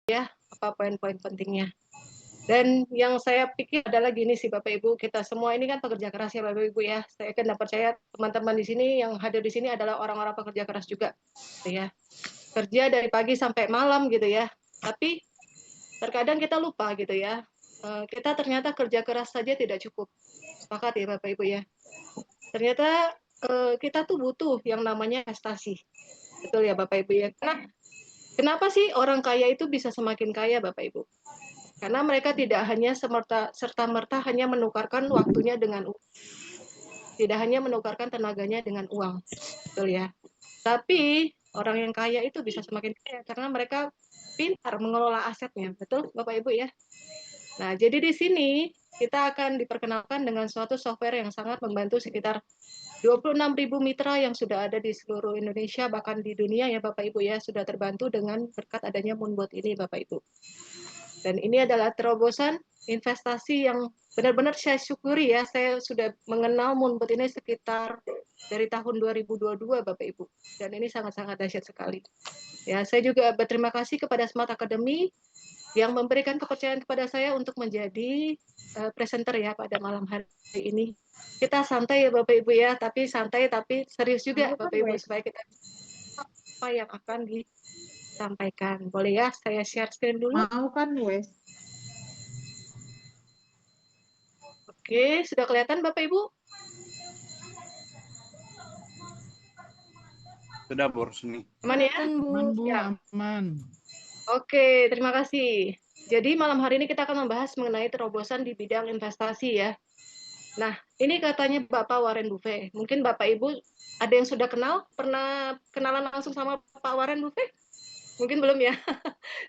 ya, apa poin-poin pentingnya. Dan yang saya pikir adalah gini sih Bapak Ibu, kita semua ini kan pekerja keras ya Bapak Ibu ya. Saya kan percaya teman-teman di sini yang hadir di sini adalah orang-orang pekerja keras juga, gitu ya. Kerja dari pagi sampai malam gitu ya. Tapi terkadang kita lupa gitu ya. Kita ternyata kerja keras saja tidak cukup. Sepakat ya Bapak Ibu ya. Ternyata kita tuh butuh yang namanya investasi. Betul ya Bapak Ibu ya. Karena kenapa sih orang kaya itu bisa semakin kaya Bapak Ibu? Karena mereka tidak hanya serta-merta hanya menukarkan waktunya dengan uang, tidak hanya menukarkan tenaganya dengan uang, betul ya. Tapi orang yang kaya itu bisa semakin kaya karena mereka pintar mengelola asetnya, betul Bapak Ibu ya. Nah, jadi di sini kita akan diperkenalkan dengan suatu software yang sangat membantu sekitar 26.000 mitra yang sudah ada di seluruh Indonesia, bahkan di dunia ya Bapak Ibu ya, sudah terbantu dengan berkat adanya Moonbot ini Bapak Ibu. Dan ini adalah terobosan investasi yang benar-benar saya syukuri ya. Saya sudah mengenal Moonbot ini sekitar dari tahun 2022 Bapak Ibu. Dan ini sangat-sangat dahsyat sekali. Ya, saya juga berterima kasih kepada Smart Academy yang memberikan kepercayaan kepada saya untuk menjadi presenter ya pada malam hari ini. Kita santai ya Bapak Ibu ya, tapi santai tapi serius juga Bapak Ibu supaya kita apa yang akan disampaikan. Boleh ya, saya share screen dulu. Mau kan, Wes? Oke, sudah kelihatan Bapak Ibu? Sudah, Bu Rusni. Aman ya? Aman, Bu, Ya. aman. Oke, terima kasih. Jadi malam hari ini kita akan membahas mengenai terobosan di bidang investasi ya. Nah, ini katanya Bapak Warren Buffett. Mungkin Bapak Ibu ada yang sudah kenal, pernah kenalan langsung sama Pak Warren Buffett? Mungkin belum ya.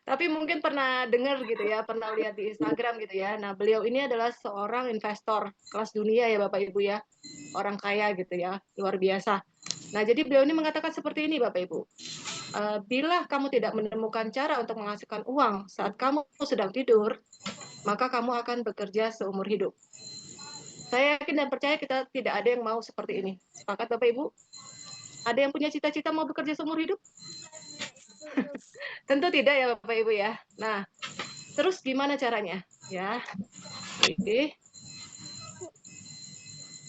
Tapi mungkin pernah dengar gitu ya, pernah lihat di Instagram gitu ya. Nah, beliau ini adalah seorang investor kelas dunia ya Bapak Ibu ya. Orang kaya gitu ya, luar biasa. Nah, jadi beliau ini mengatakan seperti ini Bapak Ibu. Bila kamu tidak menemukan cara untuk menghasilkan uang saat kamu sedang tidur, maka kamu akan bekerja seumur hidup. Saya yakin dan percaya kita tidak ada yang mau seperti ini. Sepakat Bapak Ibu? Ada yang punya cita-cita mau bekerja seumur hidup? Tentu tidak ya Bapak Ibu ya. Nah, terus gimana caranya? Ya.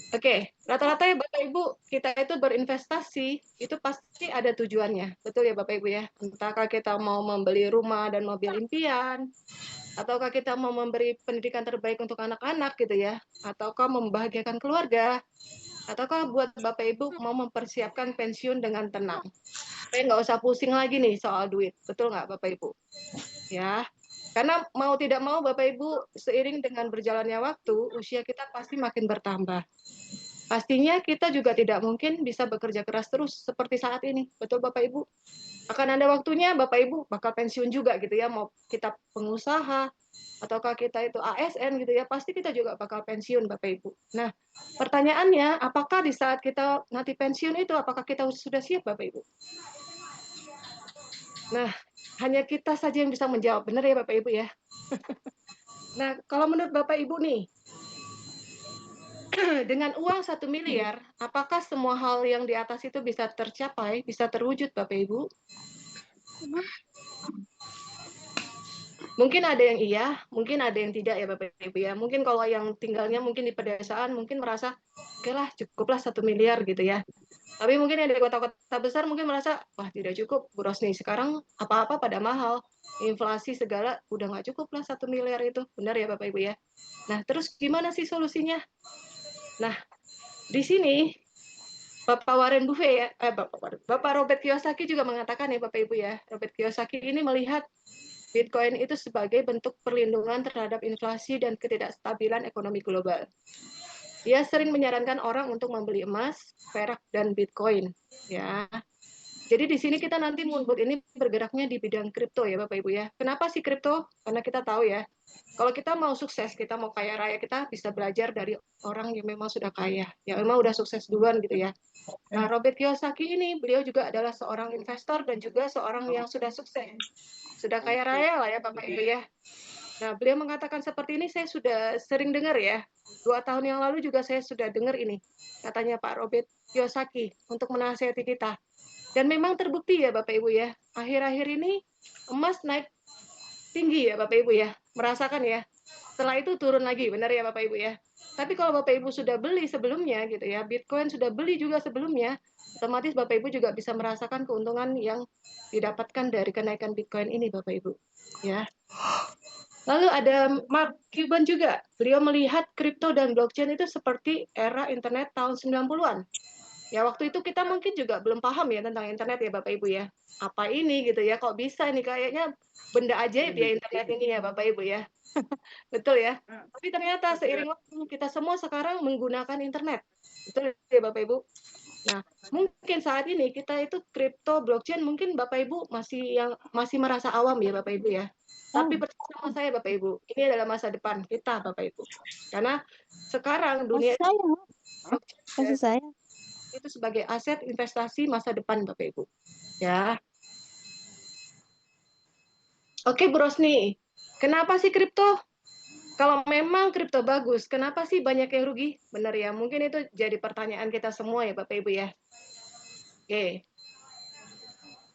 Oke, rata-rata ya Bapak Ibu, kita itu berinvestasi itu pasti ada tujuannya. Betul ya Bapak Ibu ya? Entahkah kita mau membeli rumah dan mobil impian, ataukah kita mau memberi pendidikan terbaik untuk anak-anak gitu ya, ataukah membahagiakan keluarga, ataukah buat Bapak Ibu mau mempersiapkan pensiun dengan tenang. Supaya nggak usah pusing lagi nih soal duit. Betul nggak Bapak Ibu? Ya, karena mau tidak mau Bapak Ibu, seiring dengan berjalannya waktu, usia kita pasti makin bertambah. Pastinya kita juga tidak mungkin bisa bekerja keras terus seperti saat ini. Betul Bapak Ibu? Akan ada waktunya Bapak Ibu bakal pensiun juga gitu ya, mau kita pengusaha ataukah kita itu ASN gitu ya, pasti kita juga bakal pensiun Bapak Ibu. Nah, pertanyaannya, apakah di saat kita nanti pensiun itu, apakah kita sudah siap Bapak Ibu? Nah, hanya kita saja yang bisa menjawab, benar ya Bapak Ibu ya? Nah, kalau menurut Bapak Ibu nih, dengan uang 1 miliar, apakah semua hal yang di atas itu bisa tercapai, bisa terwujud Bapak Ibu? Mungkin ada yang iya, mungkin ada yang tidak ya Bapak Ibu ya. Mungkin kalau yang tinggalnya mungkin di pedesaan mungkin merasa, oke lah cukuplah 1 miliar gitu ya. Tapi mungkin yang dari kota-kota besar mungkin merasa, wah tidak cukup Bu Rosni, sekarang apa-apa pada mahal. Inflasi segala udah nggak cukup lah 1 miliar itu. Benar ya Bapak Ibu ya. Nah terus gimana sih solusinya? Nah di sini Bapak Warren Buffett ya, Bapak Robert Kiyosaki juga mengatakan ya Bapak Ibu ya, Robert Kiyosaki ini melihat Bitcoin itu sebagai bentuk perlindungan terhadap inflasi dan ketidakstabilan ekonomi global. Dia sering menyarankan orang untuk membeli emas, perak, dan Bitcoin. Ya, jadi di sini kita nanti Moonbot ini bergeraknya di bidang kripto ya Bapak Ibu ya. Kenapa sih kripto? Karena kita tahu ya, kalau kita mau sukses, kita mau kaya raya, kita bisa belajar dari orang yang memang sudah kaya, yang memang udah sukses duluan gitu ya. Nah, Robert Kiyosaki ini, beliau juga adalah seorang investor dan juga seorang yang sudah sukses. Sudah kaya raya lah ya Bapak Ibu ya. Nah, beliau mengatakan seperti ini, saya sudah sering dengar ya. 2 tahun yang lalu juga saya sudah dengar ini, katanya Pak Robert Kiyosaki, untuk menasihati kita. Dan memang terbukti ya Bapak Ibu ya, akhir-akhir ini emas naik tinggi ya Bapak Ibu ya, merasakan ya. Setelah itu turun lagi, benar ya Bapak Ibu ya. Tapi kalau Bapak Ibu sudah beli sebelumnya gitu ya, Bitcoin sudah beli juga sebelumnya, otomatis Bapak Ibu juga bisa merasakan keuntungan yang didapatkan dari kenaikan Bitcoin ini Bapak Ibu. Ya. Lalu ada Mark Cuban juga. Beliau melihat kripto dan blockchain itu seperti era internet tahun 90-an. Ya waktu itu kita mungkin juga belum paham ya tentang internet ya Bapak Ibu ya. Apa ini gitu ya, kok bisa nih kayaknya benda ajaib ya internet ini ya Bapak Ibu ya. Betul ya. Tapi ternyata seiring waktu kita semua sekarang menggunakan internet. Betul ya Bapak Ibu. Nah, mungkin saat ini kita itu kripto, blockchain mungkin Bapak Ibu masih merasa awam ya Bapak Ibu ya. Tapi percaya sama saya Bapak Ibu, ini adalah masa depan kita Bapak Ibu. Karena sekarang dunia blockchain itu sebagai aset investasi masa depan Bapak Ibu. Ya. Oke, Bu Rosni. Kenapa sih kripto? Kalau memang kripto bagus, kenapa sih banyak yang rugi? Benar ya, mungkin itu jadi pertanyaan kita semua ya Bapak Ibu ya. Oke.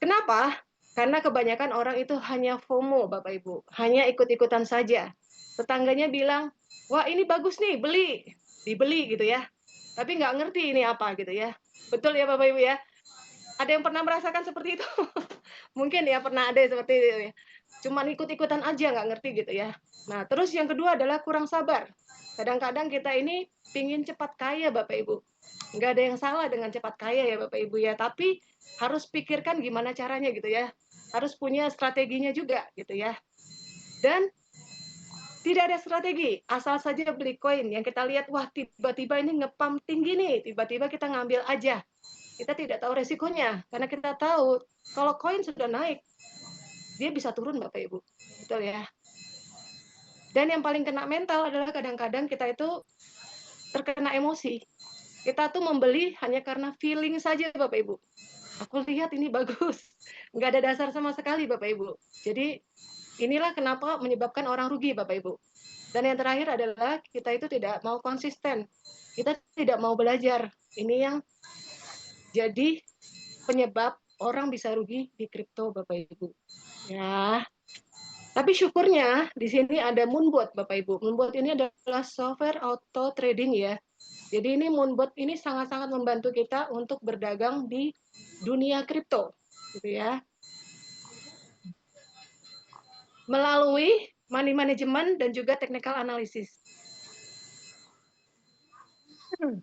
Kenapa? Karena kebanyakan orang itu hanya FOMO Bapak Ibu, hanya ikut-ikutan saja. Tetangganya bilang, wah ini bagus nih, beli. Dibeli gitu ya. Tapi nggak ngerti ini apa gitu ya. Betul ya Bapak Ibu ya? Ada yang pernah merasakan seperti itu? Mungkin ya pernah ada seperti itu ya. Cuman ikut-ikutan aja nggak ngerti gitu ya. Nah terus yang kedua adalah kurang sabar. Kadang-kadang kita ini pingin cepat kaya Bapak Ibu. Nggak ada yang salah dengan cepat kaya ya Bapak Ibu ya. Tapi harus pikirkan gimana caranya gitu ya. Harus punya strateginya juga gitu ya. Dan tidak ada strategi, asal saja beli koin yang kita lihat, wah tiba-tiba ini ngepam tinggi nih, tiba-tiba kita ngambil aja. Kita tidak tahu resikonya, karena kita tahu kalau koin sudah naik, dia bisa turun Bapak Ibu. Betul ya. Dan yang paling kena mental adalah kadang-kadang kita itu terkena emosi. Kita tuh membeli hanya karena feeling saja Bapak Ibu. Aku lihat ini bagus. Nggak ada dasar sama sekali Bapak Ibu. Jadi inilah kenapa menyebabkan orang rugi Bapak Ibu. Dan yang terakhir adalah kita itu tidak mau konsisten. Kita tidak mau belajar. Ini yang jadi penyebab orang bisa rugi di kripto Bapak Ibu. Ya. Tapi syukurnya di sini ada Moonbot Bapak Ibu. Moonbot ini adalah software auto trading ya. Jadi ini Moonbot ini sangat-sangat membantu kita untuk berdagang di dunia kripto gitu ya. Melalui money management dan juga technical analysis.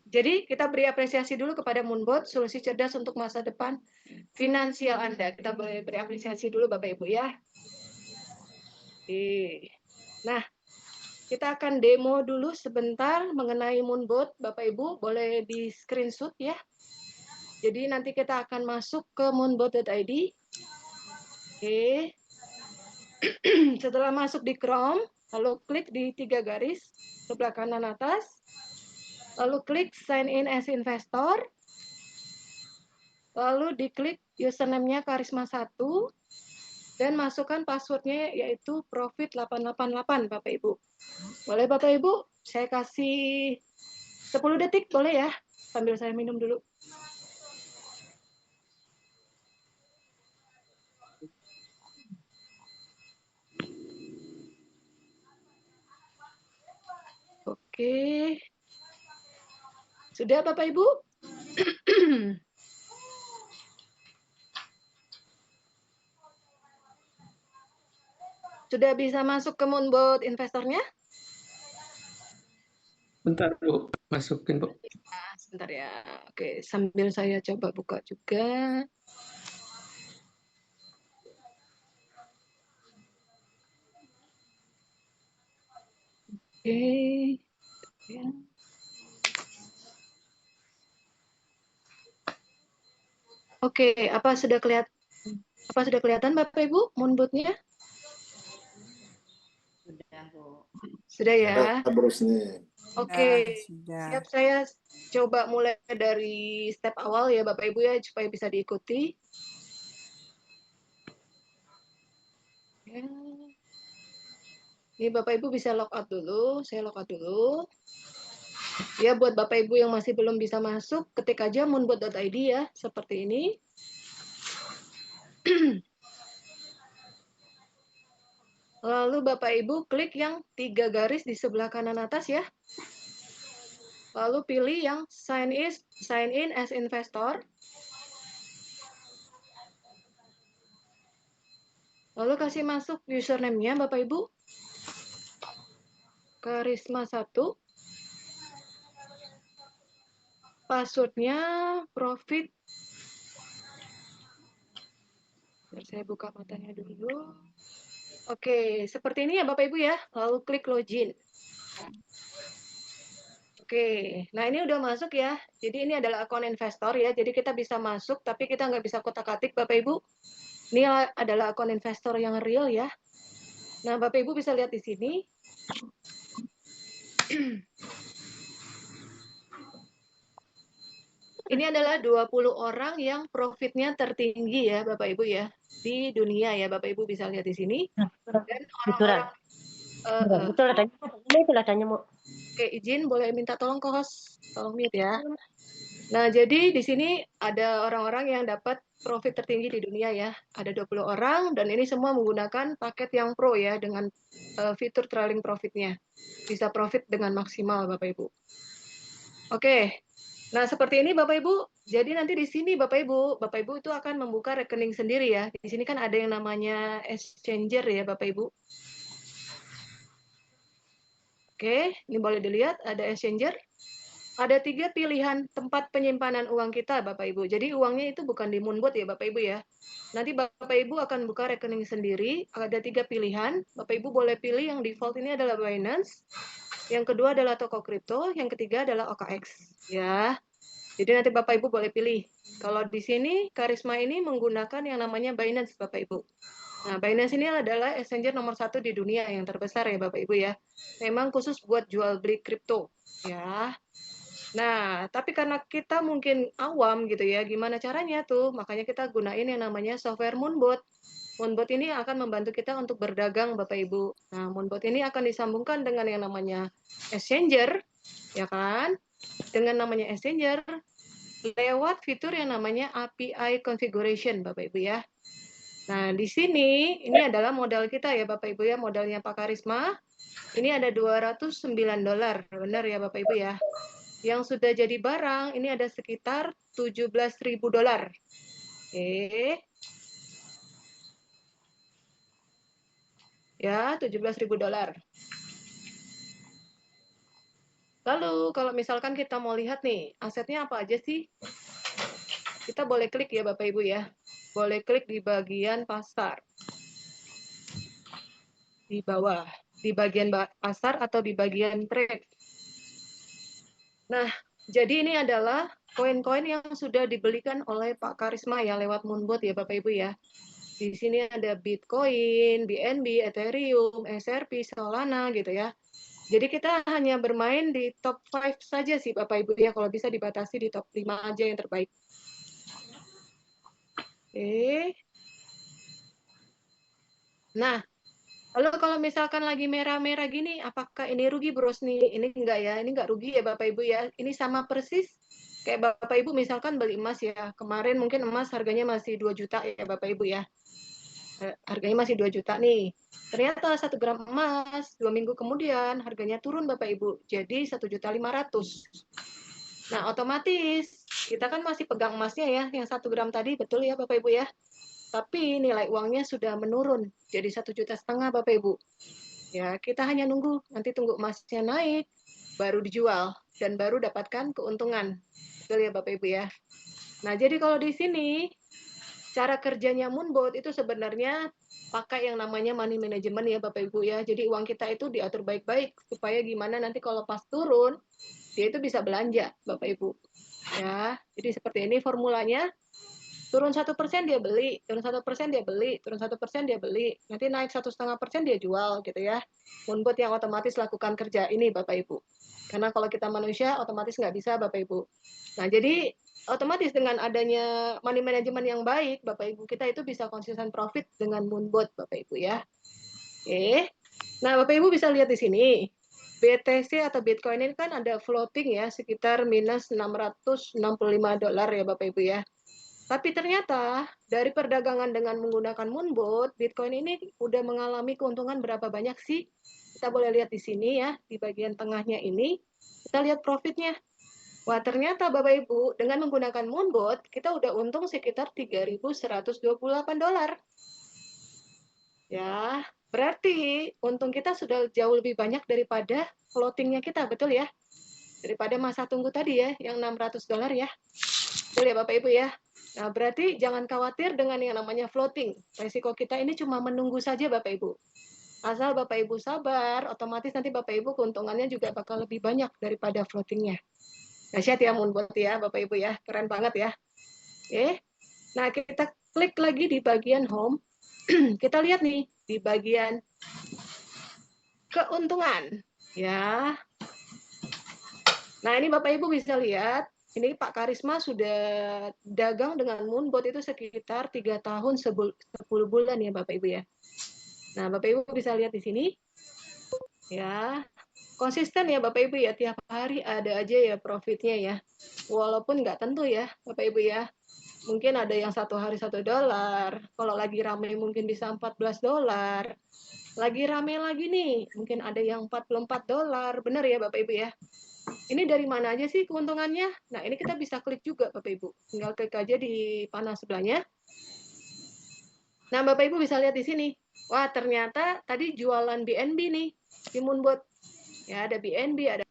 Jadi kita beri apresiasi dulu kepada Moonbot, solusi cerdas untuk masa depan finansial Anda. Kita boleh beri apresiasi dulu Bapak Ibu ya. Nah, kita akan demo dulu sebentar mengenai Moonbot. Bapak Ibu boleh di screenshot ya. Jadi nanti kita akan masuk ke moonbot.id. Oke. Setelah masuk di Chrome, lalu klik di 3 garis sebelah kanan atas. Lalu klik sign in as investor. Lalu diklik username-nya Karisma 1 dan masukkan passwordnya yaitu profit 888 Bapak Ibu. Boleh Bapak Ibu? Saya kasih 10 detik boleh ya? Sambil saya minum dulu. Oke. Sudah Bapak Ibu? Sudah bisa masuk ke Moonbot investornya? Bentar Bu, masukin Bu. Sebentar ya. Oke, sambil saya coba buka juga. Oke. Ya. Oke, apa sudah kelihatan Bapak Ibu Moonbot-nya? Sudah, Bu. Sudah ya. Oke, Sudah. siap saya coba mulai dari step awal ya Bapak Ibu ya supaya bisa diikuti. Ya. Ini Bapak Ibu bisa logout dulu, saya logout dulu. Ya buat Bapak Ibu yang masih belum bisa masuk, ketik aja moonbot.id ya, seperti ini. Lalu Bapak Ibu klik yang 3 garis di sebelah kanan atas ya. Lalu pilih yang sign in as investor. Lalu kasih masuk username-nya Bapak Ibu. Karisma 1. Password-nya profit. Biar saya buka matanya dulu. Oke, seperti ini ya Bapak Ibu ya. Lalu klik login. Oke, nah ini udah masuk ya. Jadi ini adalah akun investor ya. Jadi kita bisa masuk, tapi kita nggak bisa kotak-katik Bapak Ibu. Ini adalah akun investor yang real ya. Nah Bapak Ibu bisa lihat di sini. Ini adalah 20 orang yang profitnya tertinggi ya Bapak Ibu ya. Di dunia ya Bapak Ibu bisa lihat di sini. Dan orang-orang Betul ada nyamuk. Oke, izin boleh minta tolong ke host, tolong mute ya. Nah, jadi di sini ada orang-orang yang dapat profit tertinggi di dunia ya. Ada 20 orang dan ini semua menggunakan paket yang pro ya dengan fitur trailing profitnya. Bisa profit dengan maksimal Bapak Ibu. Oke. Nah, seperti ini Bapak Ibu. Jadi nanti di sini Bapak Ibu itu akan membuka rekening sendiri ya. Di sini kan ada yang namanya exchanger ya Bapak Ibu. Oke, ini boleh dilihat ada exchanger. Ada 3 pilihan tempat penyimpanan uang kita Bapak Ibu. Jadi uangnya itu bukan di Moonbot ya Bapak Ibu ya. Nanti Bapak Ibu akan buka rekening sendiri. Ada 3 pilihan. Bapak Ibu boleh pilih yang default ini adalah Binance. Yang kedua adalah toko kripto. Yang ketiga adalah OKX. Ya. Jadi nanti Bapak Ibu boleh pilih. Kalau di sini Karisma ini menggunakan yang namanya Binance Bapak Ibu. Nah, Binance ini adalah exchanger nomor 1 di dunia yang terbesar ya Bapak Ibu ya. Memang khusus buat jual beli kripto. Ya. Nah, tapi karena kita mungkin awam gitu ya, gimana caranya tuh? Makanya kita gunain yang namanya software Moonbot. Moonbot ini akan membantu kita untuk berdagang Bapak Ibu. Nah, Moonbot ini akan disambungkan dengan yang namanya exchanger, ya kan? Dengan namanya exchanger, lewat fitur yang namanya API configuration Bapak Ibu ya. Nah, di sini ini adalah modal kita ya Bapak Ibu ya, modalnya Pak Karisma. Ini ada $209, benar ya Bapak Ibu ya. Yang sudah jadi barang ini ada sekitar $17.000. Oke. Ya, $17.000. Lalu kalau misalkan kita mau lihat nih, asetnya apa aja sih? Kita boleh klik ya Bapak Ibu ya. Boleh klik di bagian pasar. Di bawah, di bagian pasar atau di bagian trade. Nah, jadi ini adalah koin-koin yang sudah dibelikan oleh Pak Karisma ya lewat Moonbot ya Bapak Ibu ya. Di sini ada Bitcoin, BNB, Ethereum, XRP, Solana gitu ya. Jadi kita hanya bermain di top 5 saja sih Bapak Ibu ya, kalau bisa dibatasi di top 5 aja yang terbaik. Oke. Nah, lalu kalau misalkan lagi merah-merah gini, apakah ini rugi Bros nih? Ini enggak ya, ini enggak rugi ya Bapak Ibu ya. Ini sama persis kayak Bapak Ibu misalkan beli emas ya. Kemarin mungkin emas harganya masih 2 juta ya Bapak Ibu ya. Harganya masih 2 juta nih. Ternyata 1 gram emas 2 minggu kemudian harganya turun Bapak Ibu jadi 1.500.000. Nah, otomatis kita kan masih pegang emasnya ya yang 1 gram tadi, betul ya Bapak Ibu ya. Tapi nilai uangnya sudah menurun jadi 1,5 juta Bapak Ibu. Ya, kita hanya nunggu, nanti tunggu emasnya naik baru dijual dan baru dapatkan keuntungan. Betul ya Bapak Ibu ya. Nah, jadi kalau di sini cara kerjanya Moonbot itu sebenarnya pakai yang namanya money management ya Bapak Ibu ya. Jadi uang kita itu diatur baik-baik supaya gimana nanti kalau pas turun dia itu bisa belanja Bapak Ibu. Ya, jadi seperti ini formulanya. Turun 1% dia beli, turun 1% dia beli, turun 1% dia beli, nanti naik 1,5% dia jual gitu ya. Moonbot yang otomatis lakukan kerja ini Bapak Ibu. Karena kalau kita manusia otomatis nggak bisa Bapak Ibu. Nah, jadi otomatis dengan adanya money management yang baik, Bapak Ibu kita itu bisa konsisten profit dengan Moonbot Bapak Ibu ya. Oke. Nah, Bapak Ibu bisa lihat di sini. BTC atau Bitcoin ini kan ada floating ya, sekitar minus $665 ya Bapak Ibu ya. Tapi ternyata dari perdagangan dengan menggunakan Moonbot, Bitcoin ini udah mengalami keuntungan berapa banyak sih? Kita boleh lihat di sini ya, di bagian tengahnya ini, kita lihat profitnya. Wah, ternyata Bapak Ibu, dengan menggunakan Moonbot, kita udah untung sekitar $3.128. Ya, berarti untung kita sudah jauh lebih banyak daripada floatingnya kita, betul ya? Daripada masa tunggu tadi ya, yang $600 ya. Betul ya Bapak Ibu ya? Nah, berarti jangan khawatir dengan yang namanya floating. Resiko kita ini cuma menunggu saja Bapak Ibu. Asal Bapak Ibu sabar, otomatis nanti Bapak Ibu keuntungannya juga bakal lebih banyak daripada floatingnya. Dahsyat ya Moonbot ya Bapak Ibu ya, keren banget ya. Oke, nah kita klik lagi di bagian home. Kita lihat nih di bagian keuntungan ya. Nah ini Bapak Ibu bisa lihat, ini Pak Karisma sudah dagang dengan Moonbot itu sekitar 3 tahun 10 bulan ya Bapak Ibu ya. Nah Bapak Ibu bisa lihat di sini ya, konsisten ya Bapak Ibu ya, tiap hari ada aja ya profitnya ya. Walaupun nggak tentu ya Bapak Ibu ya. Mungkin ada yang satu hari $1, kalau lagi rame mungkin bisa $14. Lagi rame lagi nih, mungkin ada yang $44. Benar ya Bapak Ibu ya. Ini dari mana aja sih keuntungannya? Nah, ini kita bisa klik juga Bapak Ibu. Tinggal klik aja di panel sebelahnya. Nah, Bapak Ibu bisa lihat di sini. Wah, ternyata tadi jualan BNB nih di Moonbot. Ya, ada BNB, ada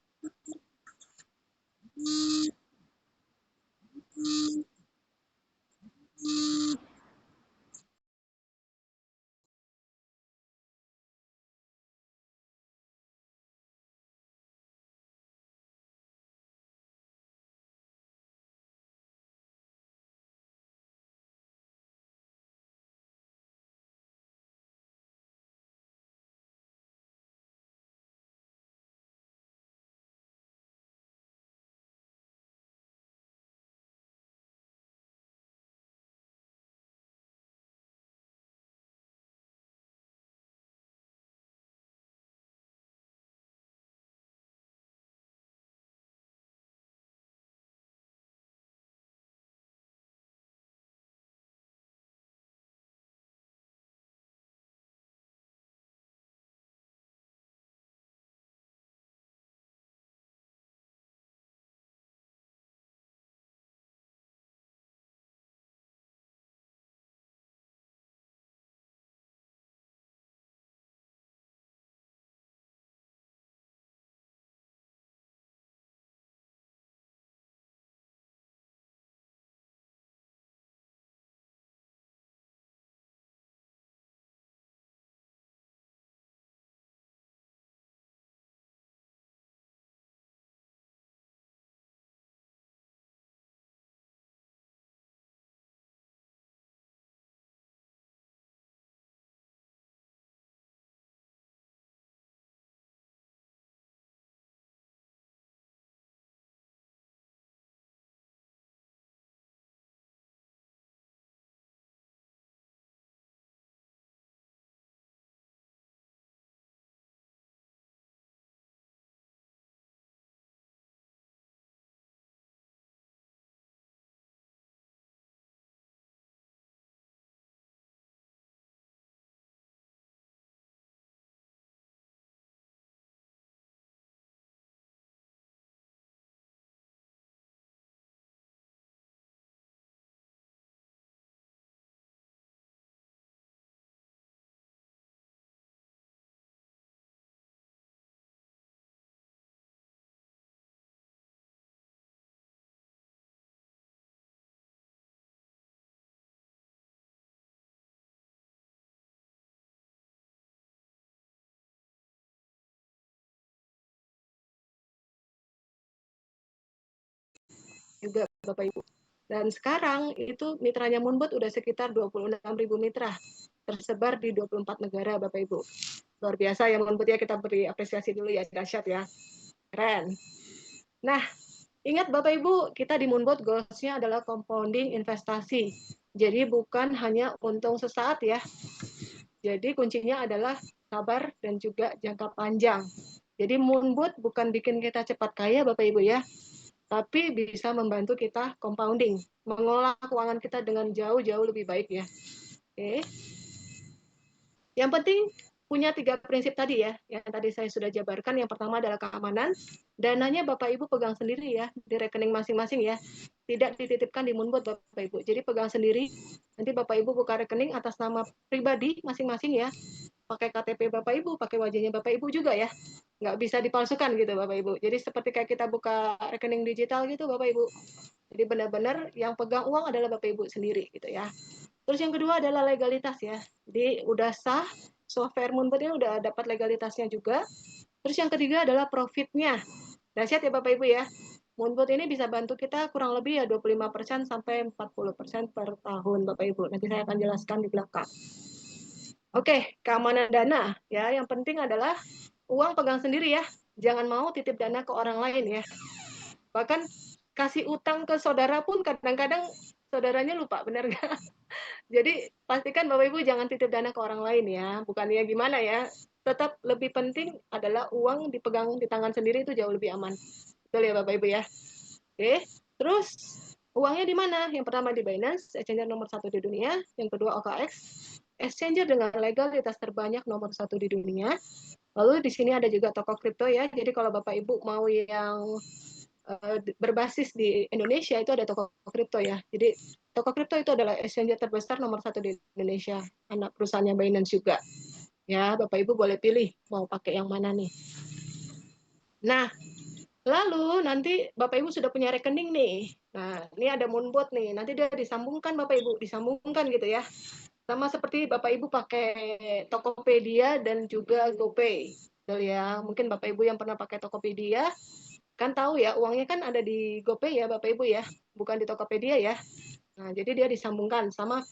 juga Bapak Ibu. Dan sekarang itu mitranya Moonbot udah sekitar 26.000 mitra, tersebar di 24 negara Bapak Ibu. Luar biasa ya Moonbot ya, kita beri apresiasi dulu ya, dahsyat ya. Keren. Nah, ingat Bapak Ibu, kita di Moonbot goals-nya adalah compounding investasi. Jadi bukan hanya untung sesaat ya. Jadi kuncinya adalah sabar dan juga jangka panjang. Jadi Moonbot bukan bikin kita cepat kaya Bapak Ibu ya, tapi bisa membantu kita compounding, mengelola keuangan kita dengan jauh-jauh lebih baik ya. Oke. Yang penting punya 3 prinsip tadi ya, yang tadi saya sudah jabarkan. Yang pertama adalah keamanan, dananya Bapak Ibu pegang sendiri ya, di rekening masing-masing ya. Tidak dititipkan di Moonbot Bapak Ibu. Jadi pegang sendiri, nanti Bapak Ibu buka rekening atas nama pribadi masing-masing ya. Pakai KTP Bapak Ibu, pakai wajahnya Bapak Ibu juga ya. Nggak bisa dipalsukan gitu Bapak Ibu. Jadi seperti kayak kita buka rekening digital gitu Bapak Ibu. Jadi benar-benar yang pegang uang adalah Bapak Ibu sendiri gitu ya. Terus yang kedua adalah legalitas ya. Jadi udah sah, software Moonbot ini udah dapat legalitasnya juga. Terus yang ketiga adalah profitnya. Dahsyat ya Bapak Ibu ya. Moonbot ini bisa bantu kita kurang lebih ya 25% sampai 40% per tahun Bapak Ibu. Nanti saya akan jelaskan di belakang. Oke, keamanan dana ya. Yang penting adalah uang pegang sendiri ya. Jangan mau titip dana ke orang lain ya. Bahkan kasih utang ke saudara pun kadang-kadang saudaranya lupa, benar nggak? Jadi pastikan Bapak Ibu jangan titip dana ke orang lain ya. Bukannya gimana ya. Tetap lebih penting adalah uang dipegang di tangan sendiri itu jauh lebih aman. Betul ya Bapak Ibu ya. Oke. Terus uangnya di mana? Yang pertama di Binance, exchanger nomor 1 di dunia. Yang kedua OKX, exchanger dengan legalitas terbanyak nomor 1 di dunia. Lalu di sini ada juga toko kripto ya. Jadi kalau Bapak Ibu mau yang berbasis di Indonesia itu ada toko kripto ya. Jadi toko kripto itu adalah exchanger terbesar nomor 1 di Indonesia. Anak perusahaannya Binance juga. Ya, Bapak Ibu boleh pilih mau pakai yang mana nih. Nah, lalu nanti Bapak Ibu sudah punya rekening nih. Nah, ini ada Moonbot nih. Nanti dia disambungkan Bapak Ibu, disambungkan gitu ya. Sama seperti Bapak Ibu pakai Tokopedia dan juga GoPay. Betul ya. Mungkin Bapak Ibu yang pernah pakai Tokopedia kan tahu ya, uangnya kan ada di GoPay ya Bapak Ibu ya, bukan di Tokopedia ya. Nah, jadi dia disambungkan sama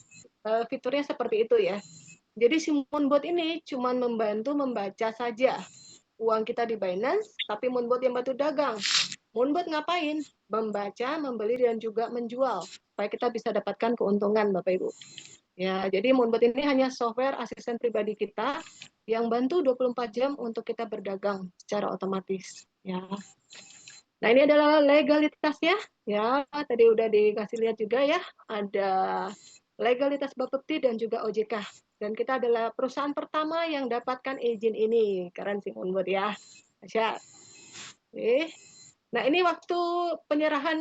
fiturnya seperti itu ya. Jadi si Moonbot ini cuma membantu membaca saja uang kita di Binance, tapi Moonbot yang bantu dagang. Moonbot ngapain? Membaca, membeli, dan juga menjual. Supaya kita bisa dapatkan keuntungan Bapak Ibu. Ya, jadi Moonbot ini hanya software asisten pribadi kita yang bantu 24 jam untuk kita berdagang secara otomatis. Ya. Nah, ini adalah legalitasnya. Ya, tadi udah dikasih lihat juga ya. Ada legalitas Bapepti dan juga OJK. Dan kita adalah perusahaan pertama yang dapatkan izin ini. Keren sih Moonbot ya. Dahsyat. Oke. Nah, ini waktu penyerahan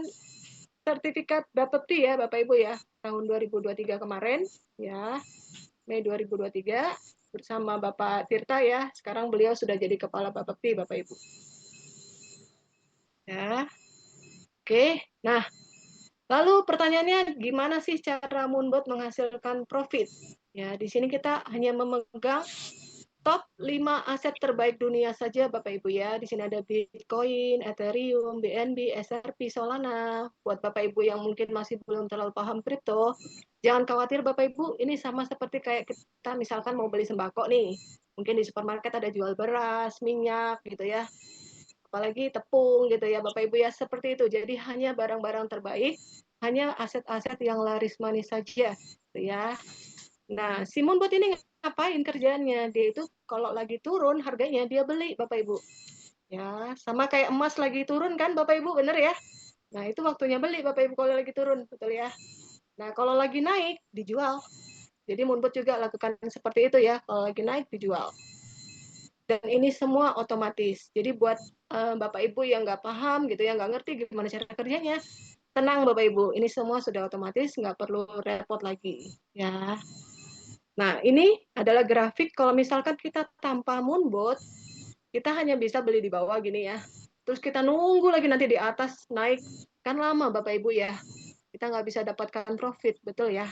sertifikat Bapepti ya Bapak Ibu ya. Tahun 2023 kemarin ya. Mei 2023 bersama Bapak Tirta ya. Sekarang beliau sudah jadi kepala Bapepti Bapak Ibu. Ya. Oke. Nah, lalu pertanyaannya gimana sih cara Moonbot menghasilkan profit? Ya, di sini kita hanya memegang top 5 aset terbaik dunia saja Bapak Ibu ya. Di sini ada Bitcoin, Ethereum, BNB, SRP, Solana. Buat Bapak Ibu yang mungkin masih belum terlalu paham kripto, jangan khawatir Bapak Ibu, ini sama seperti kayak kita misalkan mau beli sembako nih. Mungkin di supermarket ada jual beras, minyak gitu ya. Apalagi tepung gitu ya Bapak Ibu ya, seperti itu. Jadi hanya barang-barang terbaik, hanya aset-aset yang laris manis saja gitu ya. Nah, si Moonbot ini ngapain kerjaannya? Dia itu kalau lagi turun harganya dia beli Bapak Ibu. Ya, sama kayak emas lagi turun kan Bapak Ibu, bener ya? Nah, itu waktunya beli Bapak Ibu kalau lagi turun, betul ya? Nah, kalau lagi naik dijual. Jadi Moonbot juga lakukan seperti itu ya, kalau lagi naik dijual. Dan ini semua otomatis. Jadi buat Bapak Ibu yang nggak paham gitu ya, nggak ngerti gimana cara kerjanya, tenang Bapak Ibu, ini semua sudah otomatis, nggak perlu repot lagi ya. Nah, ini adalah grafik kalau misalkan kita tanpa Moonbot, kita hanya bisa beli di bawah gini ya. Terus kita nunggu lagi nanti di atas naik, kan lama Bapak Ibu ya. Kita nggak bisa dapatkan profit, betul ya.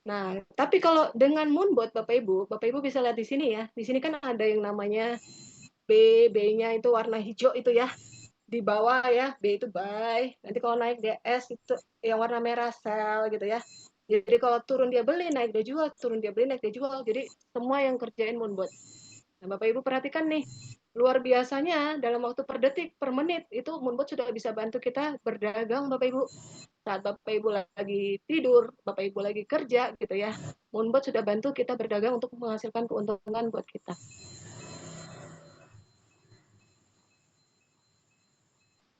Nah, tapi kalau dengan Moonbot Bapak Ibu bisa lihat di sini ya. Di sini kan ada yang namanya B-nya itu warna hijau itu ya. Di bawah ya, B itu buy. Nanti kalau naik dia S itu yang warna merah sell gitu ya. Jadi kalau turun dia beli, naik dia jual, turun dia beli, naik dia jual. Jadi semua yang kerjain Moonbot. Nah, Bapak Ibu perhatikan nih, luar biasanya dalam waktu per detik, per menit itu Moonbot sudah bisa bantu kita berdagang Bapak Ibu. Saat Bapak Ibu lagi tidur, Bapak Ibu lagi kerja gitu ya. Moonbot sudah bantu kita berdagang untuk menghasilkan keuntungan buat kita.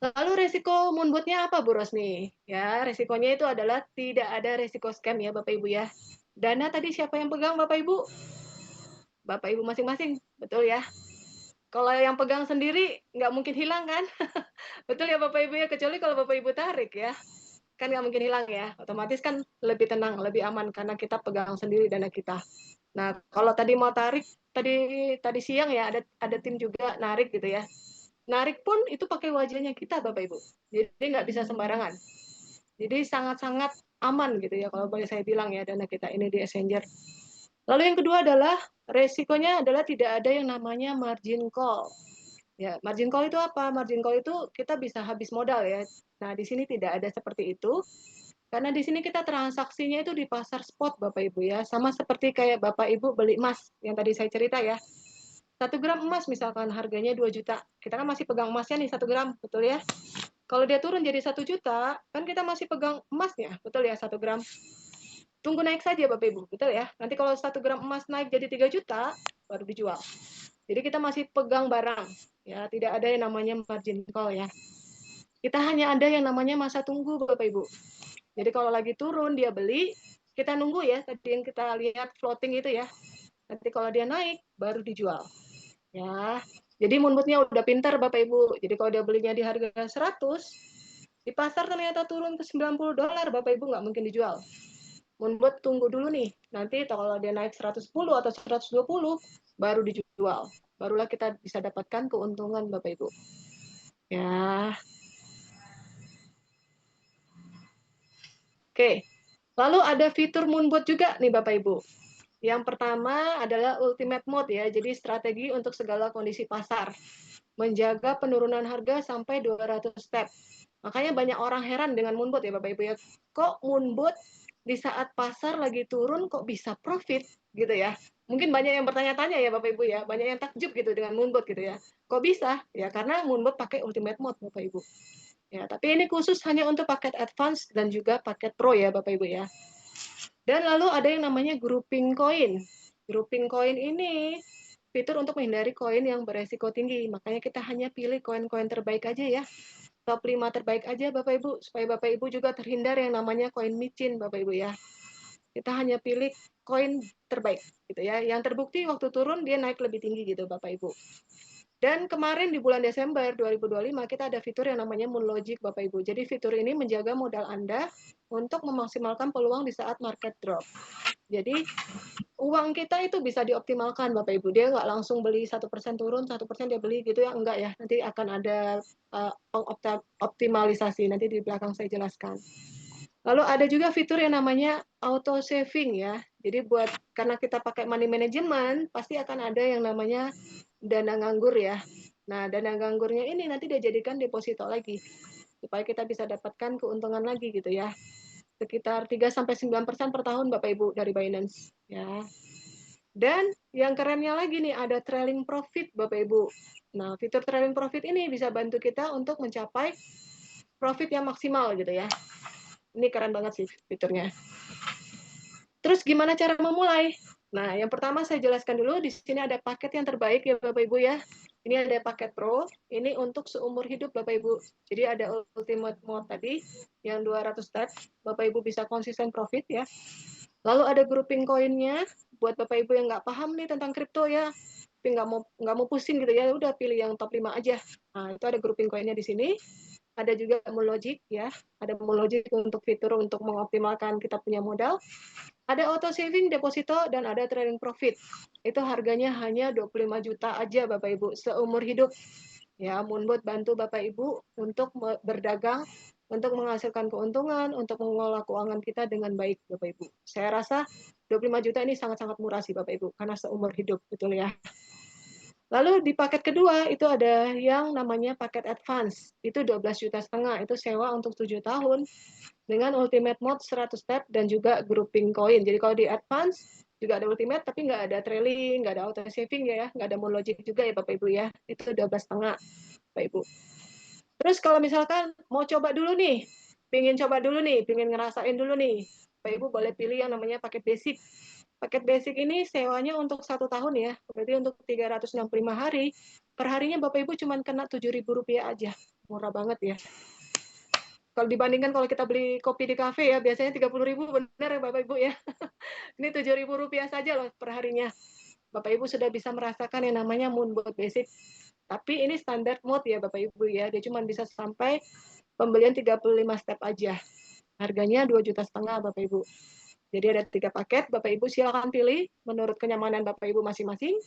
Lalu resiko moonbootnya apa Bu Rosni? Ya, resikonya itu adalah tidak ada resiko scam ya Bapak Ibu ya. Dana tadi siapa yang pegang Bapak Ibu? Bapak Ibu masing-masing, betul ya? Kalau yang pegang sendiri nggak mungkin hilang kan? Betul ya Bapak Ibu ya, kecuali kalau Bapak Ibu tarik ya. Kan nggak mungkin hilang ya, otomatis kan lebih tenang, lebih aman karena kita pegang sendiri dana kita. Nah, kalau tadi mau tarik, tadi siang ya ada tim juga narik gitu ya. Narik pun itu pakai wajahnya kita Bapak Ibu. Jadi nggak bisa sembarangan. Jadi sangat-sangat aman gitu ya kalau boleh saya bilang ya dana kita ini di Exchanger. Lalu yang kedua adalah resikonya adalah tidak ada yang namanya margin call. Ya, margin call itu apa? Margin call itu kita bisa habis modal ya. Nah, di sini tidak ada seperti itu. Karena di sini kita transaksinya itu di pasar spot Bapak Ibu ya. Sama seperti kayak Bapak Ibu beli emas yang tadi saya cerita ya. 1 gram emas misalkan harganya 2 juta. Kita kan masih pegang emasnya nih 1 gram, betul ya? Kalau dia turun jadi 1 juta, kan kita masih pegang emasnya, betul ya 1 gram. Tunggu naik saja Bapak Ibu, betul ya? Nanti kalau 1 gram emas naik jadi 3 juta, baru dijual. Jadi kita masih pegang barang, ya tidak ada yang namanya margin call ya. Kita hanya ada yang namanya masa tunggu Bapak Ibu. Jadi kalau lagi turun dia beli, kita nunggu ya, tadi yang kita lihat floating itu ya. Nanti kalau dia naik, baru dijual. Ya, jadi moonbootnya udah pintar Bapak Ibu. Jadi kalau dia belinya di harga 100, di pasar ternyata turun ke $90, Bapak Ibu nggak mungkin dijual. Moonboot tunggu dulu nih. Nanti kalau dia naik 110 atau 120, baru dijual. Barulah kita bisa dapatkan keuntungan Bapak Ibu. Ya. Oke. Lalu ada fitur moonboot juga nih Bapak Ibu. Yang pertama adalah ultimate mode ya. Jadi strategi untuk segala kondisi pasar. Menjaga penurunan harga sampai 200 step. Makanya banyak orang heran dengan moonboot ya Bapak Ibu ya. Kok moonboot di saat pasar lagi turun kok bisa profit gitu ya. Mungkin banyak yang bertanya-tanya ya Bapak Ibu ya. Banyak yang takjub gitu dengan moonboot gitu ya. Kok bisa? Ya karena moonboot pakai ultimate mode Bapak Ibu. Ya, tapi ini khusus hanya untuk paket advance dan juga paket pro ya Bapak Ibu ya. Dan lalu ada yang namanya grouping coin. Grouping coin ini fitur untuk menghindari koin yang beresiko tinggi. Makanya kita hanya pilih koin-koin terbaik aja ya. Top 5 terbaik aja Bapak Ibu, supaya Bapak Ibu juga terhindar yang namanya koin micin Bapak Ibu ya. Kita hanya pilih koin terbaik gitu ya. Yang terbukti waktu turun dia naik lebih tinggi gitu Bapak Ibu. Dan kemarin di bulan Desember 2025 kita ada fitur yang namanya Moon Logic Bapak Ibu. Jadi fitur ini menjaga modal Anda untuk memaksimalkan peluang di saat market drop. Jadi uang kita itu bisa dioptimalkan Bapak Ibu. Dia nggak langsung beli 1% turun, 1% dia beli gitu ya. Enggak ya. Nanti akan ada optimalisasi. Nanti di belakang saya jelaskan. Lalu ada juga fitur yang namanya auto saving ya. Jadi karena kita pakai money management, pasti akan ada yang namanya dana nganggur ya. Nah, dana nganggurnya ini nanti dia jadikan deposito lagi supaya kita bisa dapatkan keuntungan lagi gitu ya. Sekitar 3-9% per tahun Bapak Ibu dari Binance ya. Dan yang kerennya lagi nih ada trailing profit Bapak Ibu. Nah, fitur trailing profit ini bisa bantu kita untuk mencapai profit yang maksimal gitu ya. Ini keren banget sih fiturnya. Terus gimana cara memulai? Nah, yang pertama saya jelaskan dulu, di sini ada paket yang terbaik ya Bapak Ibu ya. Ini ada paket Pro, ini untuk seumur hidup Bapak Ibu. Jadi ada Ultimate Mode tadi, yang 200 step, Bapak Ibu bisa konsisten profit ya. Lalu ada grouping koinnya, buat Bapak Ibu yang nggak paham nih tentang kripto ya, tapi nggak mau pusing gitu ya, udah pilih yang top 5 aja. Nah, itu ada grouping koinnya di sini. Ada juga Moonlogic ya, ada Moonlogic untuk fitur untuk mengoptimalkan kita punya modal. Ada auto saving deposito dan ada trailing profit. Itu harganya hanya 25 juta aja Bapak Ibu seumur hidup. Ya, Moonbot bantu Bapak Ibu untuk berdagang, untuk menghasilkan keuntungan, untuk mengelola keuangan kita dengan baik Bapak Ibu. Saya rasa 25 juta ini sangat-sangat murah sih Bapak Ibu karena seumur hidup, betul ya. Lalu di paket kedua itu ada yang namanya paket advance. Itu 12,5 juta, itu sewa untuk 7 tahun dengan ultimate mode 100 step dan juga grouping coin. Jadi kalau di advance juga ada ultimate tapi nggak ada trailing, nggak ada auto saving ya, nggak ada Moonlogic juga ya Bapak Ibu ya. Itu 12,5 Bapak Ibu. Terus kalau misalkan mau coba dulu nih, pingin coba dulu nih, pingin ngerasain dulu nih, Bapak Ibu boleh pilih yang namanya paket basic. Paket basic ini sewanya untuk 1 tahun ya, berarti untuk 365 hari, per harinya Bapak Ibu cuma kena Rp7.000 aja. murah banget ya. Kalau dibandingkan kalau kita beli kopi di kafe ya, biasanya 30.000, bener ya Bapak Ibu ya. Ini Rp7.000 saja loh per harinya. Bapak Ibu sudah bisa merasakan yang namanya Moonbot Basic. Tapi ini standar mode ya Bapak Ibu ya. Dia cuma bisa sampai pembelian 35 step aja. Harganya 2,5 juta Bapak Ibu. Jadi ada 3 paket, Bapak Ibu silakan pilih menurut kenyamanan Bapak Ibu masing-masing.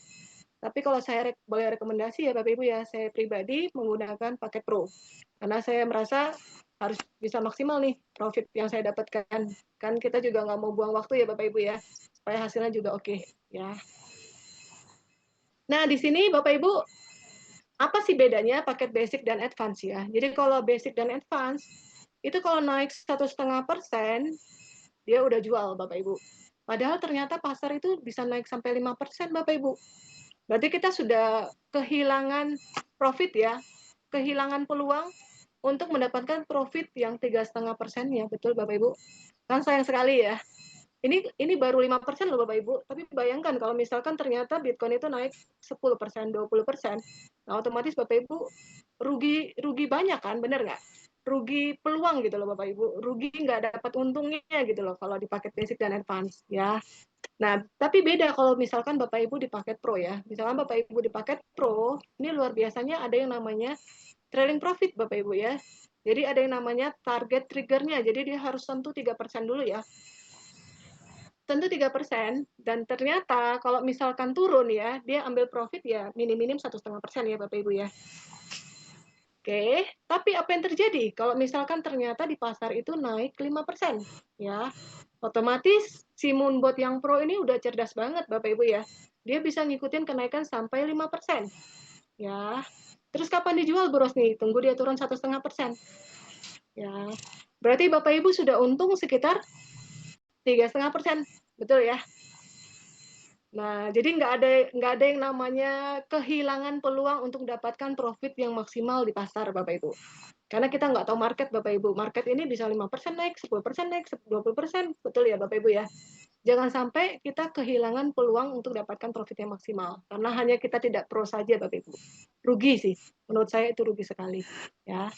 Tapi kalau saya boleh rekomendasi ya Bapak Ibu ya, saya pribadi menggunakan paket Pro. Karena saya merasa harus bisa maksimal nih profit yang saya dapatkan. Kan kita juga nggak mau buang waktu ya Bapak Ibu ya, supaya hasilnya juga oke ya. Nah di sini Bapak Ibu, apa sih bedanya paket basic dan advance ya? Jadi kalau basic dan advance, itu kalau naik 1,5%, dia udah jual Bapak Ibu. Padahal ternyata pasar itu bisa naik sampai 5% Bapak Ibu. Berarti kita sudah kehilangan profit ya, kehilangan peluang untuk mendapatkan profit yang 3,5% ya, betul Bapak Ibu. Kan sayang sekali ya. Ini baru 5% loh Bapak Ibu, tapi bayangkan kalau misalkan ternyata Bitcoin itu naik 10%, 20%, nah otomatis Bapak Ibu rugi banyak kan, bener nggak? Rugi peluang gitu loh Bapak Ibu, rugi nggak dapat untungnya gitu loh kalau di paket basic dan advance ya. Nah, tapi beda kalau misalkan Bapak Ibu di paket Pro ya. Misalkan Bapak Ibu di paket Pro, ini luar biasanya ada yang namanya trailing profit Bapak Ibu ya. Jadi ada yang namanya target triggernya. Jadi dia harus tentu 3% dulu ya. Tentu 3%, dan ternyata kalau misalkan turun ya, dia ambil profit ya minim-minim 1,5% ya Bapak Ibu ya. Oke, tapi apa yang terjadi kalau misalkan ternyata di pasar itu naik 5% ya? Otomatis si Moonbot yang Pro ini udah cerdas banget Bapak Ibu ya. Dia bisa ngikutin kenaikan sampai 5% ya. Terus kapan dijual Bros nih? Tunggu dia turun 1,5% ya. Berarti Bapak Ibu sudah untung sekitar 3,5%, betul ya? Nah, jadi nggak ada yang namanya kehilangan peluang untuk mendapatkan profit yang maksimal di pasar, Bapak Ibu. Karena kita nggak tahu market, Bapak Ibu. Market ini bisa 5% naik, 10% naik, 20%, betul ya, Bapak Ibu ya. Jangan sampai kita kehilangan peluang untuk dapatkan profit yang maksimal. Karena hanya kita tidak pro saja, Bapak Ibu. Rugi sih. Menurut saya itu rugi sekali. Ya.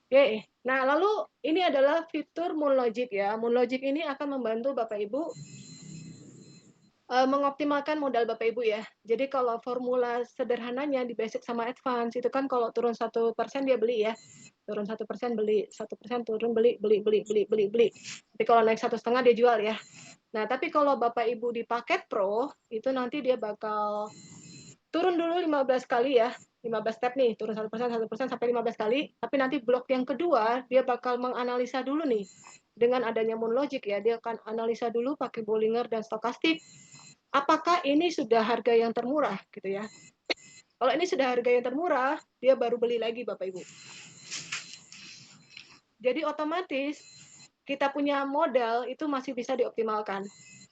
Oke. Nah, lalu ini adalah fitur Moonlogic ya. Moonlogic ini akan membantu Bapak Ibu mengoptimalkan modal Bapak Ibu ya. Jadi kalau formula sederhananya di basic sama advance itu kan kalau turun 1% dia beli ya. Turun 1% beli, 1% turun beli. Tapi kalau naik 1,5 dia jual ya. Nah, tapi kalau Bapak Ibu di paket Pro itu nanti dia bakal turun dulu 15 kali ya. 15 step nih, turun 1% sampai 15 kali. Tapi nanti blok yang kedua dia bakal menganalisa dulu nih. Dengan adanya Moonlogic ya, dia akan analisa dulu pakai Bollinger dan stokastik. Apakah ini sudah harga yang termurah gitu ya. Kalau ini sudah harga yang termurah, dia baru beli lagi Bapak Ibu. Jadi otomatis kita punya modal itu masih bisa dioptimalkan.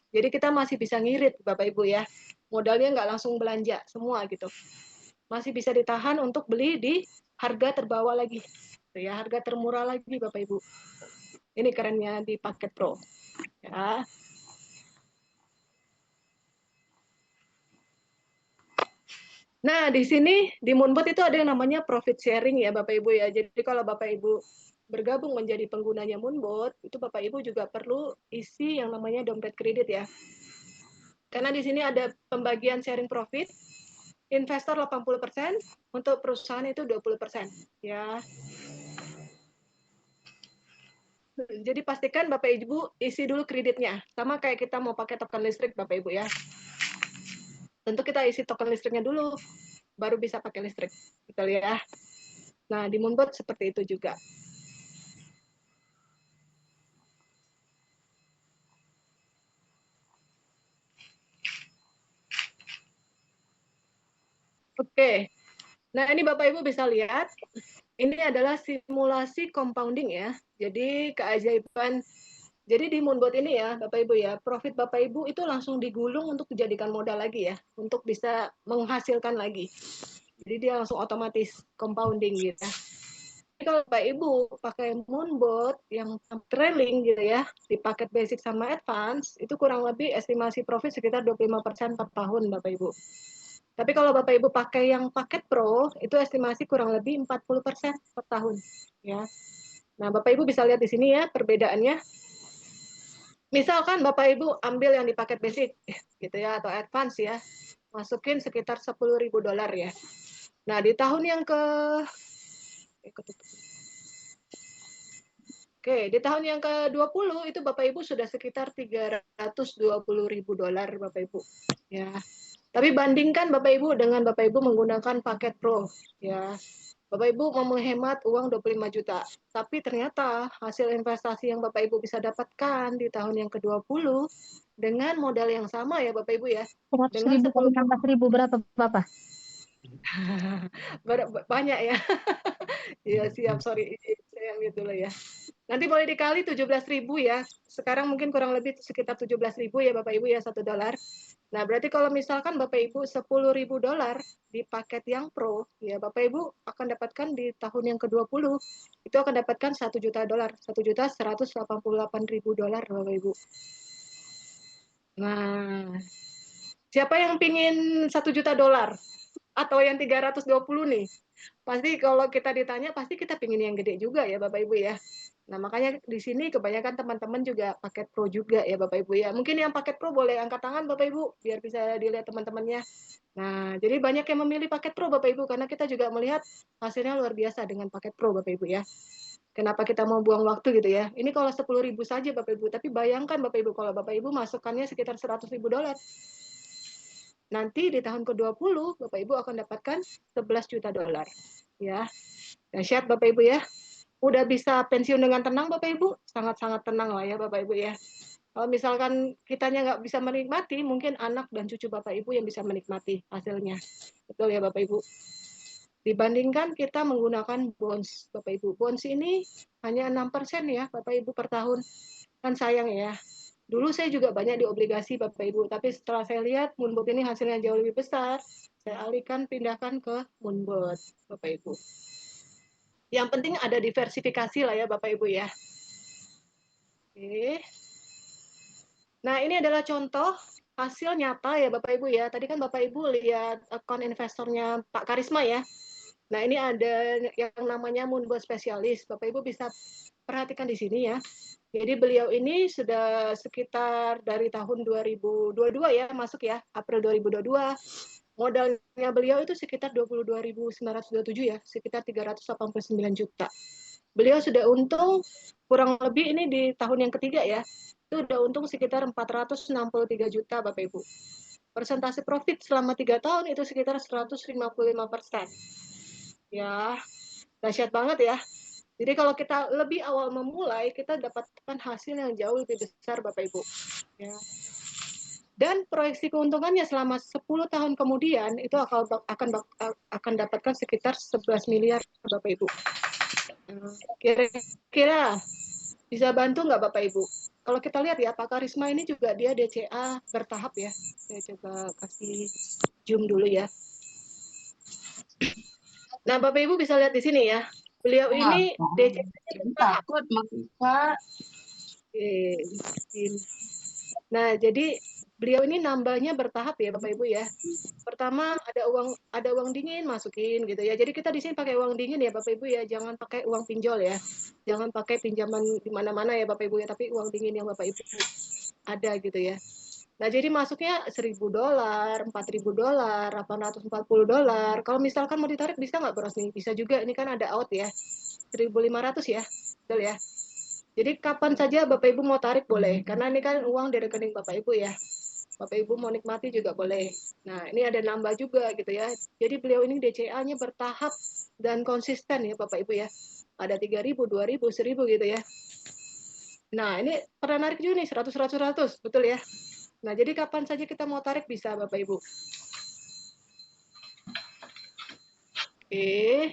Jadi kita masih bisa ngirit Bapak Ibu ya. Modalnya nggak langsung belanja semua gitu. Masih bisa ditahan untuk beli di harga terbawah lagi. Ya, harga termurah lagi Bapak Ibu. Ini kerennya di paket Pro. Ya. Nah, di sini di Moonbot itu ada yang namanya profit sharing ya Bapak Ibu ya. Jadi kalau Bapak Ibu bergabung menjadi penggunanya Moonbot, itu Bapak Ibu juga perlu isi yang namanya dompet kredit ya. Karena di sini ada pembagian sharing profit, investor 80%, untuk perusahaan itu 20% ya. Jadi pastikan Bapak Ibu isi dulu kreditnya. Sama kayak kita mau pakai token listrik Bapak Ibu ya. Tentu kita isi token listriknya dulu, baru bisa pakai listrik. Betul ya. Nah, di Moonbot seperti itu juga. Oke. Nah, ini Bapak Ibu bisa lihat, ini adalah simulasi compounding ya. Jadi keajaiban. Jadi di Moonbot ini ya, Bapak Ibu ya, profit Bapak Ibu itu langsung digulung untuk dijadikan modal lagi ya, untuk bisa menghasilkan lagi. Jadi dia langsung otomatis compounding gitu ya. Jadi kalau Bapak Ibu pakai Moonbot yang trailing gitu ya, di paket basic sama advance, itu kurang lebih estimasi profit sekitar 25% per tahun Bapak Ibu. Tapi kalau Bapak Ibu pakai yang paket Pro, itu estimasi kurang lebih 40% per tahun, ya. Nah, Bapak Ibu bisa lihat di sini ya perbedaannya. Misalkan Bapak Ibu ambil yang di paket basic gitu ya atau advance ya. Masukin sekitar $10.000 ya. Nah, di tahun yang Oke, di tahun yang ke-20 itu Bapak Ibu sudah sekitar $320.000 Bapak Ibu. Ya. Tapi bandingkan Bapak Ibu dengan Bapak Ibu menggunakan paket Pro ya. Bapak Ibu mau menghemat uang 25 juta. Tapi ternyata hasil investasi yang Bapak Ibu bisa dapatkan di tahun yang ke-20 dengan modal yang sama ya Bapak Ibu ya. 100.000 kali 16.000 berapa Bapak? Banyak ya. Iya siap, sorry. Saya ambil dulu ya. Nanti boleh dikali 17.000 ya. Sekarang mungkin kurang lebih sekitar 17.000 ya Bapak Ibu ya, $1. Nah, berarti kalau misalkan Bapak Ibu $10.000 di paket yang Pro, ya Bapak Ibu akan dapatkan di tahun yang ke-20 itu akan dapatkan $1 juta, $1.188.000 Bapak Ibu. Nah, siapa yang pingin $1 juta atau yang 320 nih? Pasti kalau kita ditanya pasti kita pingin yang gede juga ya Bapak Ibu ya. Nah, makanya di sini kebanyakan teman-teman juga paket Pro juga ya Bapak Ibu ya. Mungkin yang paket Pro boleh angkat tangan Bapak Ibu biar bisa dilihat teman-temannya. Nah, jadi banyak yang memilih paket Pro Bapak Ibu karena kita juga melihat hasilnya luar biasa dengan paket Pro Bapak Ibu ya. Kenapa kita mau buang waktu gitu ya? Ini kalau 10.000 saja Bapak Ibu, tapi bayangkan Bapak Ibu kalau Bapak Ibu masukkannya sekitar $100.000. Nanti di tahun ke-20 Bapak Ibu akan dapatkan $11 juta. Ya. Dahsyat Bapak Ibu ya. Udah bisa pensiun dengan tenang Bapak Ibu, sangat-sangat tenang lah ya Bapak Ibu ya. Kalau misalkan kitanya nggak bisa menikmati, mungkin anak dan cucu Bapak Ibu yang bisa menikmati hasilnya. Betul ya Bapak Ibu. Dibandingkan kita menggunakan bonds Bapak Ibu. Bonds ini hanya 6% ya Bapak Ibu per tahun. Kan sayang ya. Dulu saya juga banyak di obligasi Bapak Ibu, tapi setelah saya lihat Moonbot ini hasilnya jauh lebih besar, saya alihkan pindahkan ke Moonbot Bapak Ibu. Yang penting ada diversifikasi lah ya Bapak Ibu ya. Oke. Nah, ini adalah contoh hasil nyata ya Bapak Ibu ya. Tadi kan Bapak Ibu lihat akun investornya Pak Karisma ya. Nah, ini ada yang namanya Moonbot Spesialis. Bapak Ibu bisa perhatikan di sini ya. Jadi beliau ini sudah sekitar dari tahun 2022 ya, masuk ya, April 2022. Modalnya beliau itu sekitar 22.927 ya, sekitar 389 juta. Beliau sudah untung kurang lebih ini di tahun yang ketiga ya, itu udah untung sekitar 463 juta Bapak Ibu. Persentase profit selama 3 tahun itu sekitar 155%. Ya, dahsyat banget ya. Jadi kalau kita lebih awal memulai, kita dapatkan hasil yang jauh lebih besar Bapak Ibu. Ya. Dan proyeksi keuntungannya selama 10 tahun kemudian itu akan dapatkan sekitar 11 miliar Bapak Ibu. Kira-kira bisa bantu nggak Bapak Ibu? Kalau kita lihat ya, Pak Karisma ini juga dia DCA bertahap ya. Saya coba kasih zoom dulu ya. Nah, Bapak Ibu bisa lihat di sini ya. Beliau ini DCA takut Kak. Nah, jadi beliau ini nambahnya bertahap ya Bapak Ibu ya. Pertama ada uang dingin masukin gitu ya. Jadi kita di sini pakai uang dingin ya Bapak Ibu ya, jangan pakai uang pinjol ya. Jangan pakai pinjaman di mana-mana ya Bapak Ibu ya, tapi uang dingin yang Bapak Ibu ada gitu ya. Nah, jadi masuknya $1.000, $4.000, $840. Kalau misalkan mau ditarik bisa nggak Bros nih? Bisa juga, ini kan ada out ya. 1.500 ya. Betul ya. Jadi kapan saja Bapak Ibu mau tarik boleh, karena ini kan uang di rekening Bapak Ibu ya. Bapak Ibu mau nikmati juga boleh. Nah, ini ada nambah juga gitu ya. Jadi beliau ini DCA-nya bertahap dan konsisten ya Bapak Ibu ya. Ada 3.000, 2.000, 1.000 gitu ya. Nah, ini pernah narik juga nih 100, 100, 100, betul ya. Nah, jadi kapan saja kita mau tarik bisa Bapak Ibu. Oke.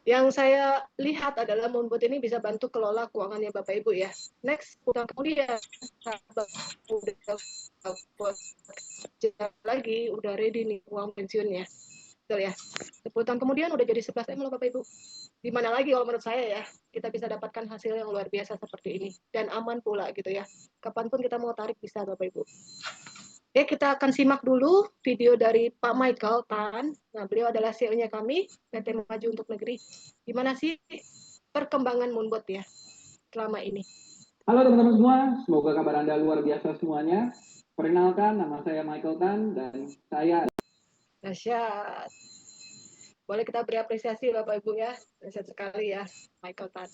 Yang saya lihat adalah Moonbot ini bisa bantu kelola keuangannya Bapak Ibu ya. Next, utang kemudian udah lagi, udah ready nih uang pensiunnya. Betul ya. 10 tahun kemudian udah jadi 11 M loh Bapak Ibu. di mana lagi kalau menurut saya ya kita bisa dapatkan hasil yang luar biasa seperti ini dan aman pula gitu ya. Kapanpun kita mau tarik bisa Bapak Ibu. Oke, kita akan simak dulu video dari Pak Michael Tan. Nah, beliau adalah CEO-nya kami, PT Maju Untuk Negeri. Gimana sih perkembangan Moonbot ya selama ini? Halo teman-teman semua, semoga kabar Anda luar biasa semuanya. Perkenalkan, nama saya Michael Tan dan saya... Dahsyat. Boleh kita beri apresiasi Bapak Ibu ya. Dahsyat sekali ya, Michael Tan.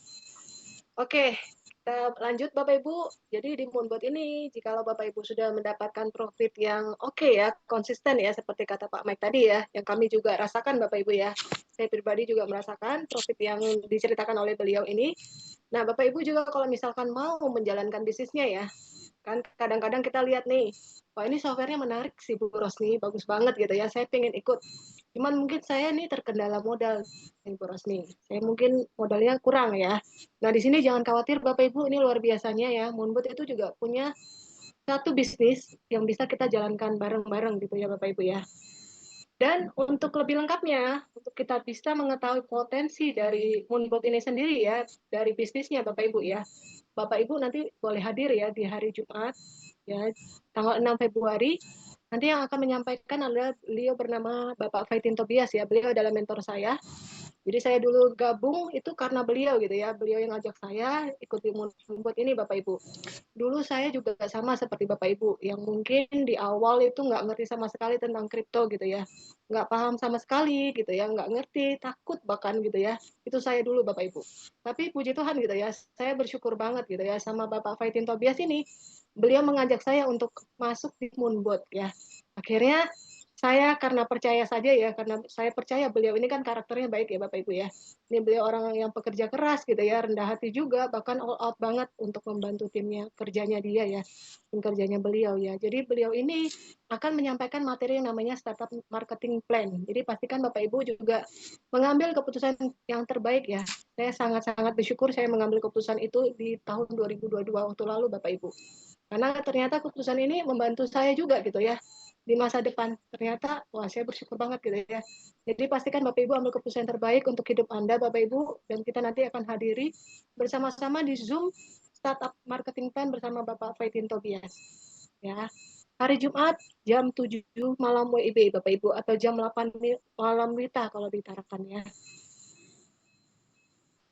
Oke, kita lanjut Bapak Ibu. Jadi di Moonbot ini, jikalau Bapak Ibu sudah mendapatkan profit yang oke ya, konsisten ya, seperti kata Pak Mike tadi ya, yang kami juga rasakan Bapak Ibu ya. Saya pribadi juga merasakan profit yang diceritakan oleh beliau ini. Nah, Bapak Ibu juga kalau misalkan mau menjalankan bisnisnya ya, kan kadang-kadang kita lihat nih, wah ini softwarenya menarik sih Bu Rosni, bagus banget gitu ya, saya pengen ikut. Cuman mungkin saya nih terkendala modal, Bu Rosni. Saya mungkin modalnya kurang ya. Nah, di sini jangan khawatir Bapak Ibu, ini luar biasanya ya. Moonbot itu juga punya satu bisnis yang bisa kita jalankan bareng-bareng gitu ya Bapak Ibu ya. Dan untuk lebih lengkapnya, untuk kita bisa mengetahui potensi dari Moonbot ini sendiri ya, dari bisnisnya Bapak Ibu ya. Bapak Ibu nanti boleh hadir ya di hari Jumat, ya tanggal 6 Februari. Nanti yang akan menyampaikan adalah beliau bernama Bapak Faitin Tobias ya, beliau adalah mentor saya. Jadi saya dulu gabung itu karena beliau gitu ya, beliau yang ngajak saya ikut di Moonbot ini Bapak Ibu. Dulu saya juga sama seperti Bapak Ibu, yang mungkin di awal itu nggak ngerti sama sekali tentang kripto gitu ya, nggak paham sama sekali gitu ya, nggak ngerti, takut bahkan gitu ya. Itu saya dulu Bapak Ibu. Tapi puji Tuhan gitu ya, saya bersyukur banget gitu ya sama Bapak Faitin Tobias ini. Beliau mengajak saya untuk masuk di Moonbot ya. Akhirnya saya karena percaya saja ya, karena saya percaya beliau ini kan karakternya baik ya Bapak Ibu ya. Ini beliau orang yang pekerja keras gitu ya, rendah hati juga, bahkan all out banget untuk membantu timnya, kerjanya dia ya, tim kerjanya beliau ya. Jadi beliau ini akan menyampaikan materi yang namanya startup marketing plan. Jadi pastikan Bapak Ibu juga mengambil keputusan yang terbaik ya. Saya sangat-sangat bersyukur saya mengambil keputusan itu di tahun 2022 waktu lalu Bapak Ibu. Karena ternyata keputusan ini membantu saya juga gitu ya di masa depan. Ternyata wah saya bersyukur banget gitu ya. Jadi pastikan Bapak Ibu ambil keputusan terbaik untuk hidup Anda Bapak Ibu, dan kita nanti akan hadiri bersama-sama di Zoom Startup Marketing Plan bersama Bapak Faitin Tobias. Ya. Hari Jumat jam 7 malam WIB Bapak Ibu, atau jam 8 malam WITA kalau ditarakan ya.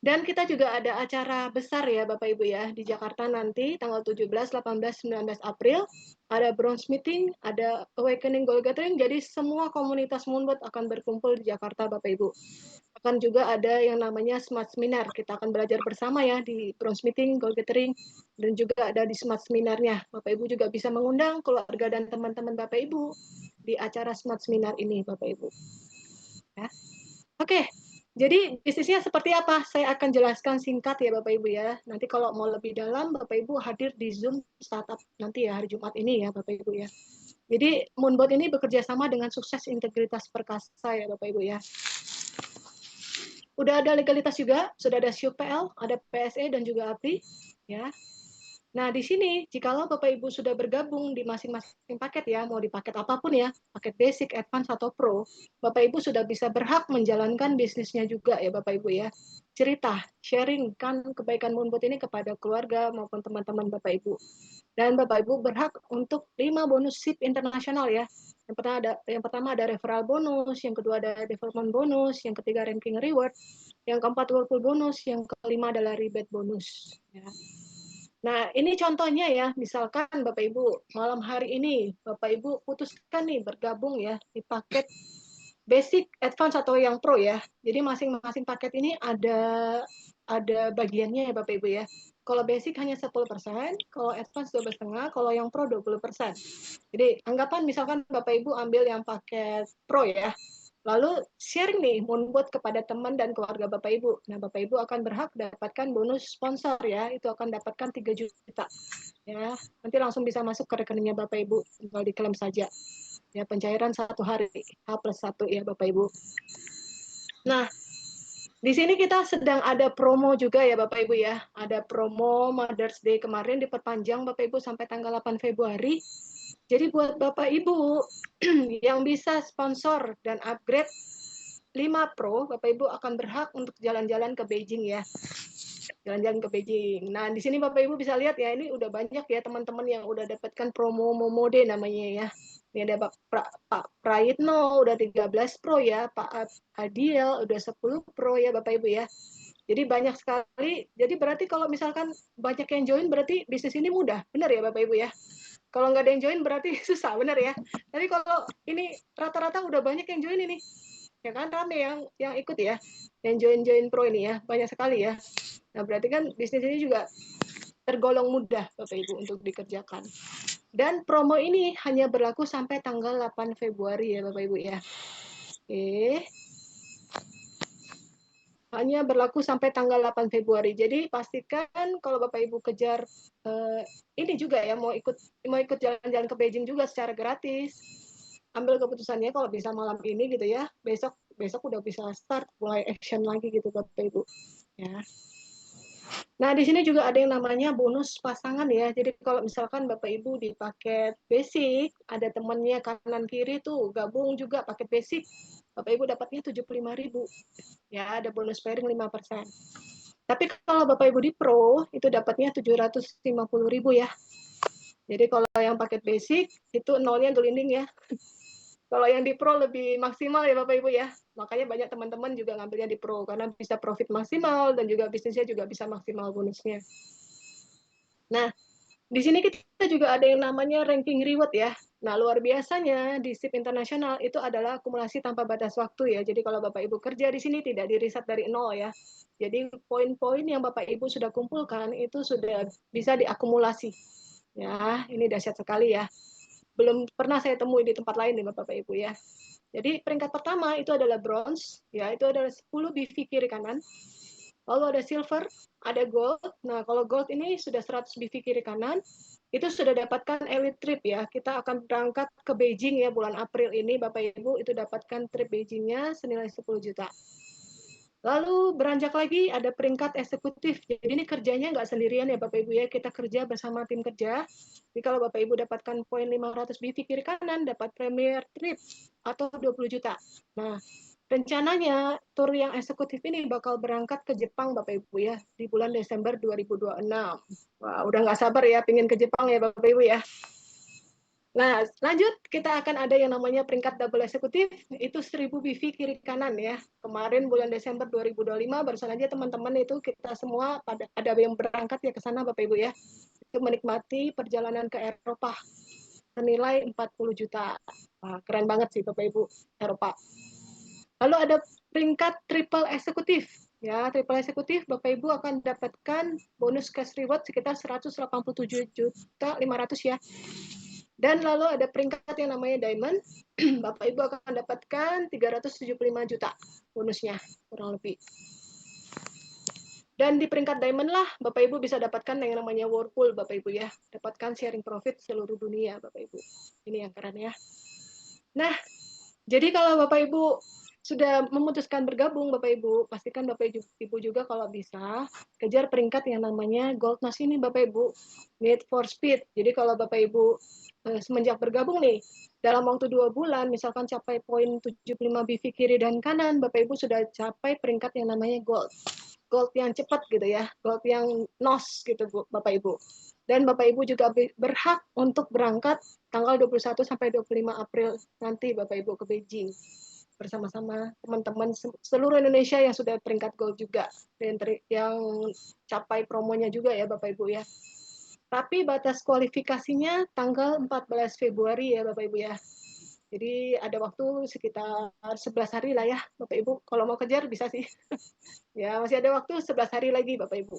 Dan kita juga ada acara besar ya Bapak Ibu ya di Jakarta nanti tanggal 17, 18, 19 April. Ada bronze meeting, ada awakening goal gathering. Jadi semua komunitas Moonbot akan berkumpul di Jakarta Bapak Ibu. Akan juga ada yang namanya Smart Seminar. Kita akan belajar bersama ya di bronze meeting, goal gathering, dan juga ada di Smart Seminarnya. Bapak Ibu juga bisa mengundang keluarga dan teman-teman Bapak Ibu di acara Smart Seminar ini Bapak Ibu. Ya. Oke. Jadi bisnisnya seperti apa? Saya akan jelaskan singkat ya Bapak Ibu ya. Nanti kalau mau lebih dalam Bapak Ibu hadir di Zoom startup nanti ya hari Jumat ini ya Bapak Ibu ya. Jadi Moonbot ini bekerja sama dengan Sukses Integritas Perkasa ya Bapak Ibu ya. Udah ada legalitas juga, sudah ada SIUPL, ada PSE dan juga APRI ya. Nah, di sini, jikalau Bapak Ibu sudah bergabung di masing-masing paket ya, mau di paket apapun ya, paket basic, advance, atau pro, Bapak Ibu sudah bisa berhak menjalankan bisnisnya juga ya Bapak Ibu ya. Cerita, sharing kan kebaikan Moonbot ini kepada keluarga maupun teman-teman Bapak Ibu. Dan Bapak Ibu berhak untuk 5 bonus SIP internasional ya. Yang pertama ada referral bonus, yang kedua ada development bonus, yang ketiga ranking reward, yang keempat whirlpool bonus, yang kelima adalah rebate bonus. Ya. Nah, ini contohnya ya, misalkan Bapak Ibu, malam hari ini Bapak Ibu putuskan nih bergabung ya di paket basic, advance, atau yang pro ya. Jadi masing-masing paket ini ada bagiannya ya Bapak Ibu ya. Kalau basic hanya 10%, kalau advance 12,5%, kalau yang pro 20%. Jadi anggapan misalkan Bapak Ibu ambil yang paket pro ya. Lalu sharing nih Moonbot kepada teman dan keluarga Bapak Ibu. Nah, Bapak Ibu akan berhak dapatkan bonus sponsor ya. Itu akan dapatkan 3 juta. Ya, nanti langsung bisa masuk ke rekeningnya Bapak Ibu, tinggal diklaim saja. Ya, pencairan 1 hari, H+1 ya Bapak Ibu. Nah, di sini kita sedang ada promo juga ya Bapak Ibu ya. Ada promo Mother's Day kemarin diperpanjang Bapak Ibu sampai tanggal 8 Februari. Jadi buat Bapak Ibu yang bisa sponsor dan upgrade 5 Pro, Bapak Ibu akan berhak untuk jalan-jalan ke Beijing ya. Jalan-jalan ke Beijing. Nah, di sini Bapak Ibu bisa lihat ya, ini udah banyak ya teman-teman yang udah dapatkan promo Momode namanya ya. Ini ada Pak Prayitno udah 13 Pro ya, Pak Adiel udah 10 Pro ya Bapak Ibu ya. Jadi banyak sekali. Jadi berarti kalau misalkan banyak yang join berarti bisnis ini mudah. Benar ya Bapak Ibu ya? Kalau nggak ada yang join berarti susah, benar ya? Tapi kalau ini rata-rata udah banyak yang join ini. Ya kan rame yang ikut ya. Yang join Pro ini ya, banyak sekali ya. Nah, berarti kan bisnis ini juga tergolong mudah Bapak Ibu untuk dikerjakan. Dan promo ini hanya berlaku sampai tanggal 8 Februari ya Bapak Ibu ya. Oke. Hanya berlaku sampai tanggal 8 Februari. Jadi pastikan kalau Bapak Ibu kejar ini juga ya mau ikut jalan-jalan ke Beijing juga secara gratis. Ambil keputusannya kalau bisa malam ini gitu ya. Besok udah bisa start mulai action lagi gitu Bapak Ibu. Ya. Nah, di sini juga ada yang namanya bonus pasangan ya. Jadi kalau misalkan Bapak Ibu di paket basic, ada temennya kanan kiri tuh gabung juga paket basic, Bapak Ibu dapatnya 75.000. Ya, ada bonus pairing 5%. Tapi kalau Bapak Ibu di Pro, itu dapatnya 750.000 ya. Jadi kalau yang paket basic, itu nolnya gelinding ya. Kalau yang di Pro lebih maksimal ya Bapak Ibu ya. Makanya banyak teman-teman juga ngambilnya di Pro karena bisa profit maksimal dan juga bisnisnya juga bisa maksimal bonusnya. Nah, di sini kita juga ada yang namanya ranking reward ya. Nah, luar biasanya di SIP internasional itu adalah akumulasi tanpa batas waktu ya. Jadi kalau Bapak Ibu kerja di sini tidak di-reset dari nol ya. Jadi poin-poin yang Bapak Ibu sudah kumpulkan itu sudah bisa diakumulasi. Ya, ini dahsyat sekali ya. Belum pernah saya temui di tempat lain nih Bapak Ibu ya. Jadi peringkat pertama itu adalah bronze, ya itu adalah 10 BV kiri kanan. Lalu ada silver, ada gold. Nah, kalau gold ini sudah 100 BV kiri kanan, itu sudah dapatkan elite trip ya. Kita akan berangkat ke Beijing ya bulan April ini Bapak Ibu itu dapatkan trip Beijingnya senilai 10 juta. Lalu beranjak lagi ada peringkat eksekutif. Jadi ini kerjanya nggak sendirian ya Bapak Ibu ya, kita kerja bersama tim kerja. Jadi kalau Bapak Ibu dapatkan poin 500 BV kiri kanan, dapat premier trip atau 20 juta. Nah, rencananya tur yang eksekutif ini bakal berangkat ke Jepang Bapak Ibu ya, di bulan Desember 2026. Wah, udah nggak sabar ya, pingin ke Jepang ya Bapak Ibu ya. Nah, lanjut kita akan ada yang namanya peringkat double eksekutif, itu 1000 BV kiri kanan ya. Kemarin bulan Desember 2025 barusan aja teman-teman itu kita semua ada yang berangkat ya ke sana Bapak Ibu ya. Itu menikmati perjalanan ke Eropa senilai 40 juta. Wah, keren banget sih Bapak Ibu Eropa. Lalu ada peringkat triple eksekutif. Ya, triple eksekutif Bapak Ibu akan dapatkan bonus cash reward sekitar 187.500.000 ya. Dan lalu ada peringkat yang namanya Diamond, Bapak Ibu akan dapatkan 375 juta bonusnya, kurang lebih. Dan di peringkat Diamond lah, Bapak Ibu bisa dapatkan yang namanya Whirlpool, Bapak Ibu ya. Dapatkan sharing profit seluruh dunia, Bapak Ibu. Ini yang keren ya. Nah, jadi kalau Bapak Ibu sudah memutuskan bergabung, Bapak Ibu, pastikan Bapak Ibu juga kalau bisa kejar peringkat yang namanya Gold Nose ini, Bapak Ibu. Need for Speed. Jadi kalau Bapak Ibu semenjak bergabung nih, dalam waktu 2 bulan, misalkan capai poin 75 BV kiri dan kanan, Bapak Ibu sudah capai peringkat yang namanya gold. Gold yang cepat gitu ya, gold yang NOS gitu Bapak Ibu. Dan Bapak Ibu juga berhak untuk berangkat tanggal 21 sampai 25 April nanti Bapak Ibu ke Beijing bersama-sama teman-teman seluruh Indonesia yang sudah peringkat gold juga dan yang capai promonya juga ya Bapak Ibu ya. Tapi batas kualifikasinya tanggal 14 Februari ya Bapak Ibu ya. Jadi ada waktu sekitar 11 hari lah ya Bapak Ibu. Kalau mau kejar bisa sih. Ya masih ada waktu 11 hari lagi Bapak Ibu.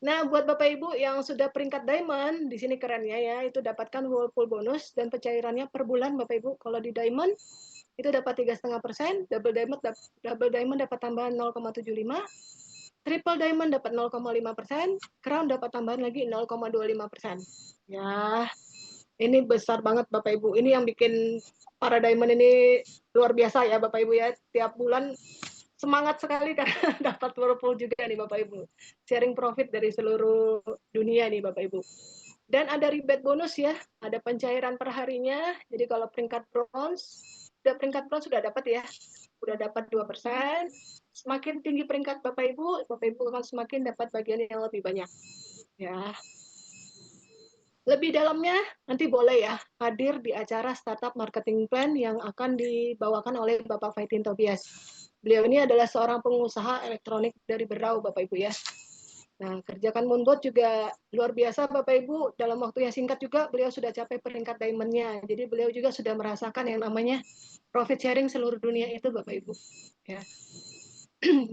Nah buat Bapak Ibu yang sudah peringkat Diamond, di sini kerennya ya, itu dapatkan Whirlpool bonus dan pencairannya per bulan Bapak Ibu. Kalau di Diamond itu dapat 3,5%, double diamond dapat tambahan 0,75%, triple diamond dapat 0,5%, crown dapat tambahan lagi 0,25%. Ya, ini besar banget Bapak Ibu. Ini yang bikin para diamond ini luar biasa ya Bapak Ibu ya. Tiap bulan semangat sekali karena dapat Whirlpool juga nih Bapak Ibu. Sharing profit dari seluruh dunia nih Bapak Ibu. Dan ada rebate bonus ya, ada pencairan perharinya. Jadi kalau peringkat bronze udah peringkat pro sudah dapat ya. Udah dapat 2%. Semakin tinggi peringkat Bapak Ibu akan semakin dapat bagian yang lebih banyak. Ya. Lebih dalamnya nanti boleh ya hadir di acara Startup Marketing Plan yang akan dibawakan oleh Bapak Faidin Tobias. Beliau ini adalah seorang pengusaha elektronik dari Berau, Bapak Ibu ya. Nah, kerjakan Moonbot juga luar biasa Bapak Ibu. Dalam waktu yang singkat juga beliau sudah capai peringkat diamond-nya. Jadi beliau juga sudah merasakan yang namanya profit sharing seluruh dunia itu Bapak Ibu. Ya.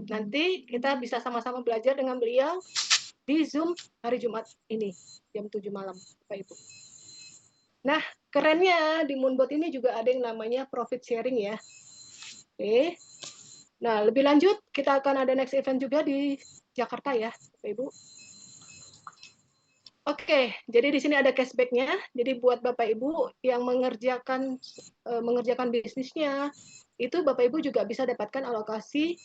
Nanti kita bisa sama-sama belajar dengan beliau di Zoom hari Jumat ini jam 7 malam Bapak Ibu. Nah, kerennya di Moonbot ini juga ada yang namanya profit sharing ya. Oke. Nah, lebih lanjut kita akan ada next event juga di Jakarta ya, Bapak Ibu. Oke, jadi di sini ada cashback-nya. Jadi buat Bapak Ibu yang mengerjakan bisnisnya, itu Bapak Ibu juga bisa dapatkan alokasi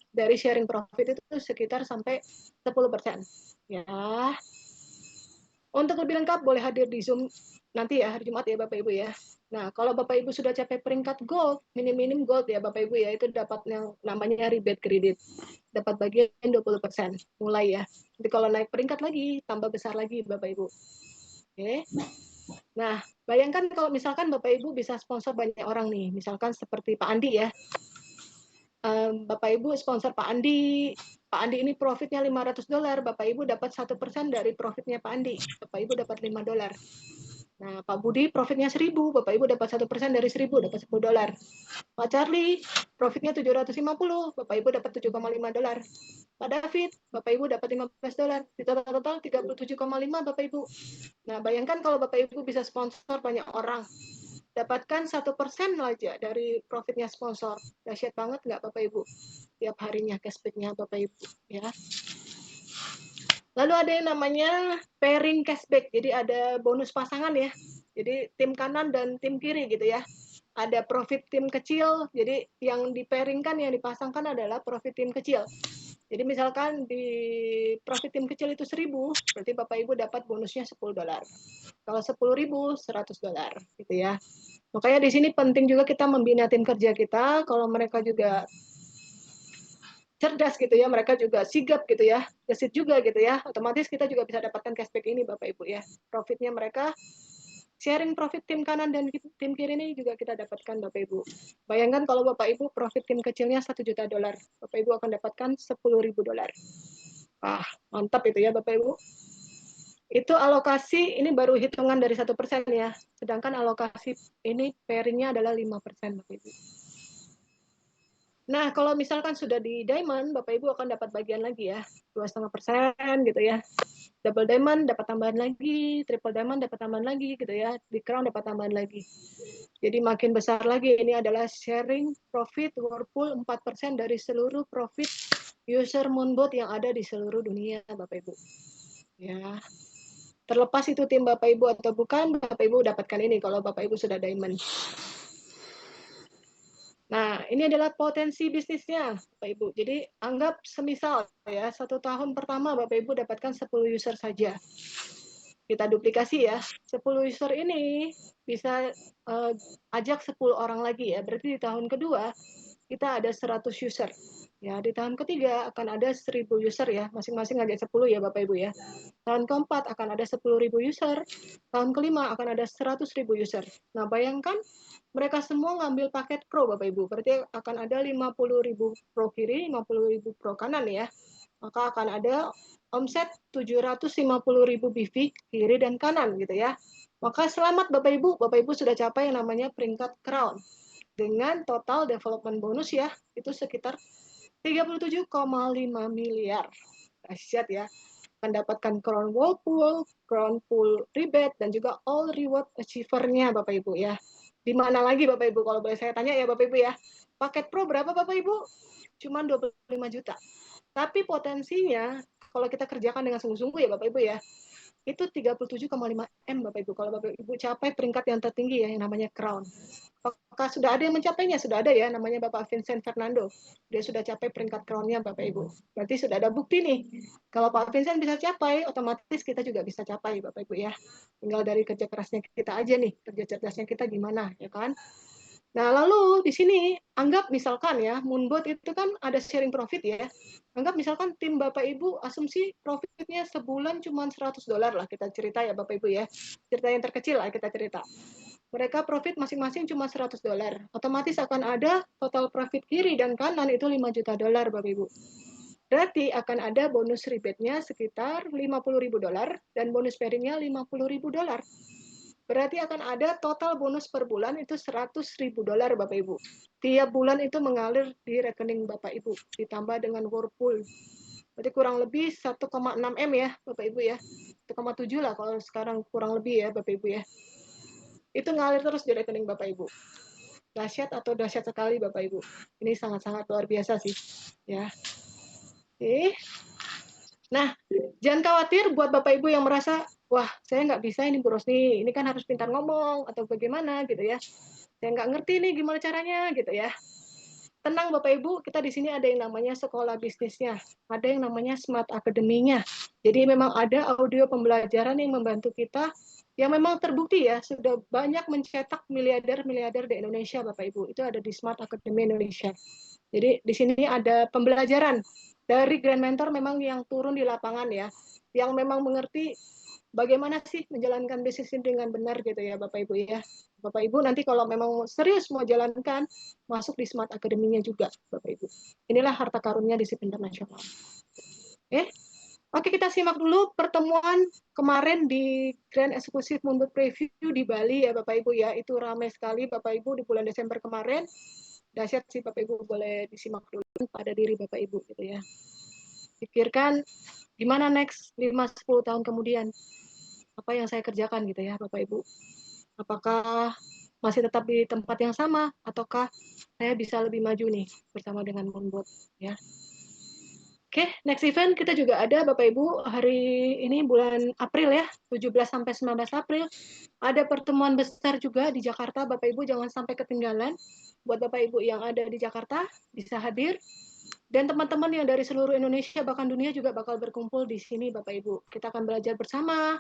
dari sharing profit itu sekitar sampai 10%. Ya. Untuk lebih lengkap boleh hadir di Zoom nanti ya hari Jumat ya Bapak Ibu ya. Nah, kalau Bapak Ibu sudah capai peringkat gold, minim gold ya Bapak Ibu ya, itu dapat yang namanya rebate kredit. Dapat bagian 20% mulai ya. Jadi kalau naik peringkat lagi, tambah besar lagi Bapak Ibu. Oke. Nah, bayangkan kalau misalkan Bapak Ibu bisa sponsor banyak orang nih, misalkan seperti Pak Andi ya. Bapak Ibu sponsor Pak Andi ini profitnya $500, Bapak Ibu dapat 1% dari profitnya Pak Andi, Bapak Ibu dapat $5. Nah, Pak Budi profitnya 1.000, Bapak Ibu dapat 1% dari 1.000, dapat $10. Pak Charlie profitnya 750, Bapak Ibu dapat $7,5. Pak David, Bapak Ibu dapat $15. Di total 37,5 Bapak Ibu. Nah, bayangkan kalau Bapak Ibu bisa sponsor banyak orang, dapatkan 1% aja dari profitnya sponsor. Dahsyat banget nggak Bapak Ibu? Tiap harinya cashback-nya Bapak Ibu ya. Lalu ada yang namanya pairing cashback. Jadi ada bonus pasangan ya. Jadi tim kanan dan tim kiri gitu ya. Ada profit tim kecil. Jadi yang dipairingkan, yang dipasangkan adalah profit tim kecil. Jadi misalkan di profit tim kecil itu 1.000, berarti Bapak Ibu dapat bonusnya $10. Kalau 10.000, $100 gitu ya. Makanya di sini penting juga kita membina tim kerja kita. Kalau mereka juga cerdas gitu ya, mereka juga sigap gitu ya, gesit juga gitu ya, otomatis kita juga bisa dapatkan cashback ini Bapak Ibu ya. Profitnya mereka, sharing profit tim kanan dan tim kiri ini juga kita dapatkan Bapak Ibu. Bayangkan kalau Bapak Ibu profit tim kecilnya $1 juta, Bapak Ibu akan dapatkan $10.000. Ah, mantap itu ya Bapak Ibu. Itu alokasi, ini baru hitungan dari 1% ya, sedangkan alokasi ini pairingnya adalah 5% Bapak Ibu. Nah, kalau misalkan sudah di diamond, Bapak Ibu akan dapat bagian lagi ya, 2,5% gitu ya. Double diamond dapat tambahan lagi, triple diamond dapat tambahan lagi gitu ya, di crown dapat tambahan lagi. Jadi makin besar lagi, ini adalah sharing profit Whirlpool 4% dari seluruh profit user Moonbot yang ada di seluruh dunia Bapak Ibu. Ya. Terlepas itu tim Bapak Ibu atau bukan, Bapak Ibu dapatkan ini kalau Bapak Ibu sudah diamond. Nah, ini adalah potensi bisnisnya, Bapak Ibu. Jadi, anggap semisal ya, 1 tahun pertama Bapak Ibu dapatkan 10 user saja. Kita duplikasi ya, 10 user ini bisa ajak 10 orang lagi ya. Berarti di tahun kedua, kita ada 100 user. Ya, di tahun ketiga akan ada 1.000 user ya, masing-masing ajak 10 ya Bapak Ibu ya. Tahun keempat akan ada 10.000 user, tahun kelima akan ada 100.000 user. Nah, bayangkan mereka semua ngambil paket pro Bapak Ibu, berarti akan ada 50.000 pro kiri, 50.000 pro kanan ya. Maka akan ada omset 750.000 BV kiri dan kanan gitu ya. Maka selamat Bapak Ibu sudah capai yang namanya peringkat crown. Dengan total development bonus ya, itu sekitar 37,5 miliar. Dahsyat ya. Mendapatkan crown Whirlpool, crown pool rebate, dan juga all reward achiever-nya Bapak Ibu ya. Di mana lagi Bapak Ibu, kalau boleh saya tanya ya Bapak Ibu ya. Paket pro berapa Bapak Ibu? Cuma 25 juta. Tapi potensinya, kalau kita kerjakan dengan sungguh-sungguh ya Bapak Ibu ya, itu 37,5 M Bapak Ibu. Kalau Bapak Ibu capai peringkat yang tertinggi ya, yang namanya crown. Apakah sudah ada yang mencapainya? Sudah ada ya, namanya Bapak Vincent Fernando. Dia sudah capai peringkat crown-nya Bapak Ibu. Berarti sudah ada bukti nih. Kalau Pak Vincent bisa capai, otomatis kita juga bisa capai Bapak Ibu ya. Tinggal dari kerja kerasnya kita aja nih, kerja cerdasnya kita gimana ya kan. Nah, lalu di sini anggap misalkan ya, Moonbot itu kan ada sharing profit ya. Anggap misalkan tim Bapak Ibu asumsi profitnya sebulan cuma $100 lah, kita cerita ya Bapak Ibu ya. Cerita yang terkecil lah kita cerita. Mereka profit masing-masing cuma $100. Otomatis akan ada total profit kiri dan kanan itu $5 juta Bapak Ibu. Berarti akan ada bonus rebate-nya sekitar $50.000 dan bonus pairing-nya $50.000. Berarti akan ada total bonus per bulan itu $100.000 Bapak Ibu. Tiap bulan itu mengalir di rekening Bapak Ibu, ditambah dengan Whirlpool. Berarti kurang lebih 1,6 M ya Bapak Ibu ya. 1,7 lah kalau sekarang kurang lebih ya Bapak Ibu ya. Itu ngalir terus di rekening Bapak Ibu. Dahsyat atau dahsyat sekali Bapak Ibu. Ini sangat-sangat luar biasa sih. Ya. Oke. Nah, jangan khawatir buat Bapak Ibu yang merasa, wah saya nggak bisa ini Bu Rosni, ini kan harus pintar ngomong atau bagaimana gitu ya. Saya nggak ngerti nih gimana caranya gitu ya. Tenang Bapak Ibu, kita di sini ada yang namanya sekolah bisnisnya, ada yang namanya Smart Academy-nya. Jadi memang ada audio pembelajaran yang membantu kita, yang memang terbukti ya, sudah banyak mencetak miliarder-miliarder di Indonesia Bapak Ibu. Itu ada di Smart Academy Indonesia. Jadi di sini ada pembelajaran dari Grand Mentor memang yang turun di lapangan ya, yang memang mengerti bagaimana sih menjalankan bisnis ini dengan benar gitu ya Bapak Ibu ya. Bapak Ibu nanti kalau memang serius mau jalankan, masuk di Smart Academy-nya juga Bapak Ibu. Inilah harta karunnya disiplin internasional. Oke, kita simak dulu pertemuan kemarin di Grand Exclusive Moonbot Preview di Bali ya Bapak Ibu ya. Itu ramai sekali Bapak Ibu di bulan Desember kemarin. Dahsyat sih Bapak Ibu, boleh disimak dulu pada diri Bapak Ibu gitu ya. Pikirkan gimana next 5-10 tahun kemudian, apa yang saya kerjakan gitu ya Bapak Ibu. Apakah masih tetap di tempat yang sama ataukah saya bisa lebih maju nih bersama dengan Moonbot ya. Oke, next event kita juga ada Bapak Ibu hari ini bulan April ya, 17 sampai 19 April. Ada pertemuan besar juga di Jakarta Bapak Ibu, jangan sampai ketinggalan. Buat Bapak Ibu yang ada di Jakarta bisa hadir. Dan teman-teman yang dari seluruh Indonesia bahkan dunia juga bakal berkumpul di sini Bapak Ibu. Kita akan belajar bersama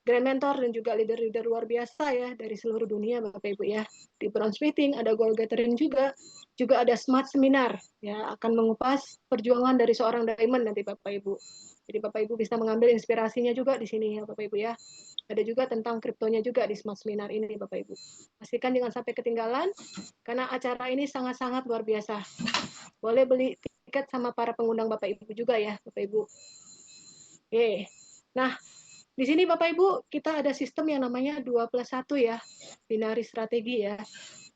Grand Mentor dan juga leader-leader luar biasa ya dari seluruh dunia Bapak Ibu ya. Di Bronze Meeting ada Goal Gathering juga ada Smart Seminar ya, akan mengupas perjuangan dari seorang diamond nanti Bapak Ibu. Jadi Bapak Ibu bisa mengambil inspirasinya juga di sini ya Bapak Ibu ya. Ada juga tentang kriptonya juga di Smart Seminar ini Bapak Ibu. Pastikan jangan sampai ketinggalan karena acara ini sangat-sangat luar biasa. Boleh beli tiket sama para pengundang Bapak Ibu juga ya Bapak Ibu. Oke. Nah, di sini Bapak Ibu kita ada sistem yang namanya 2+1 ya, binari strategi ya.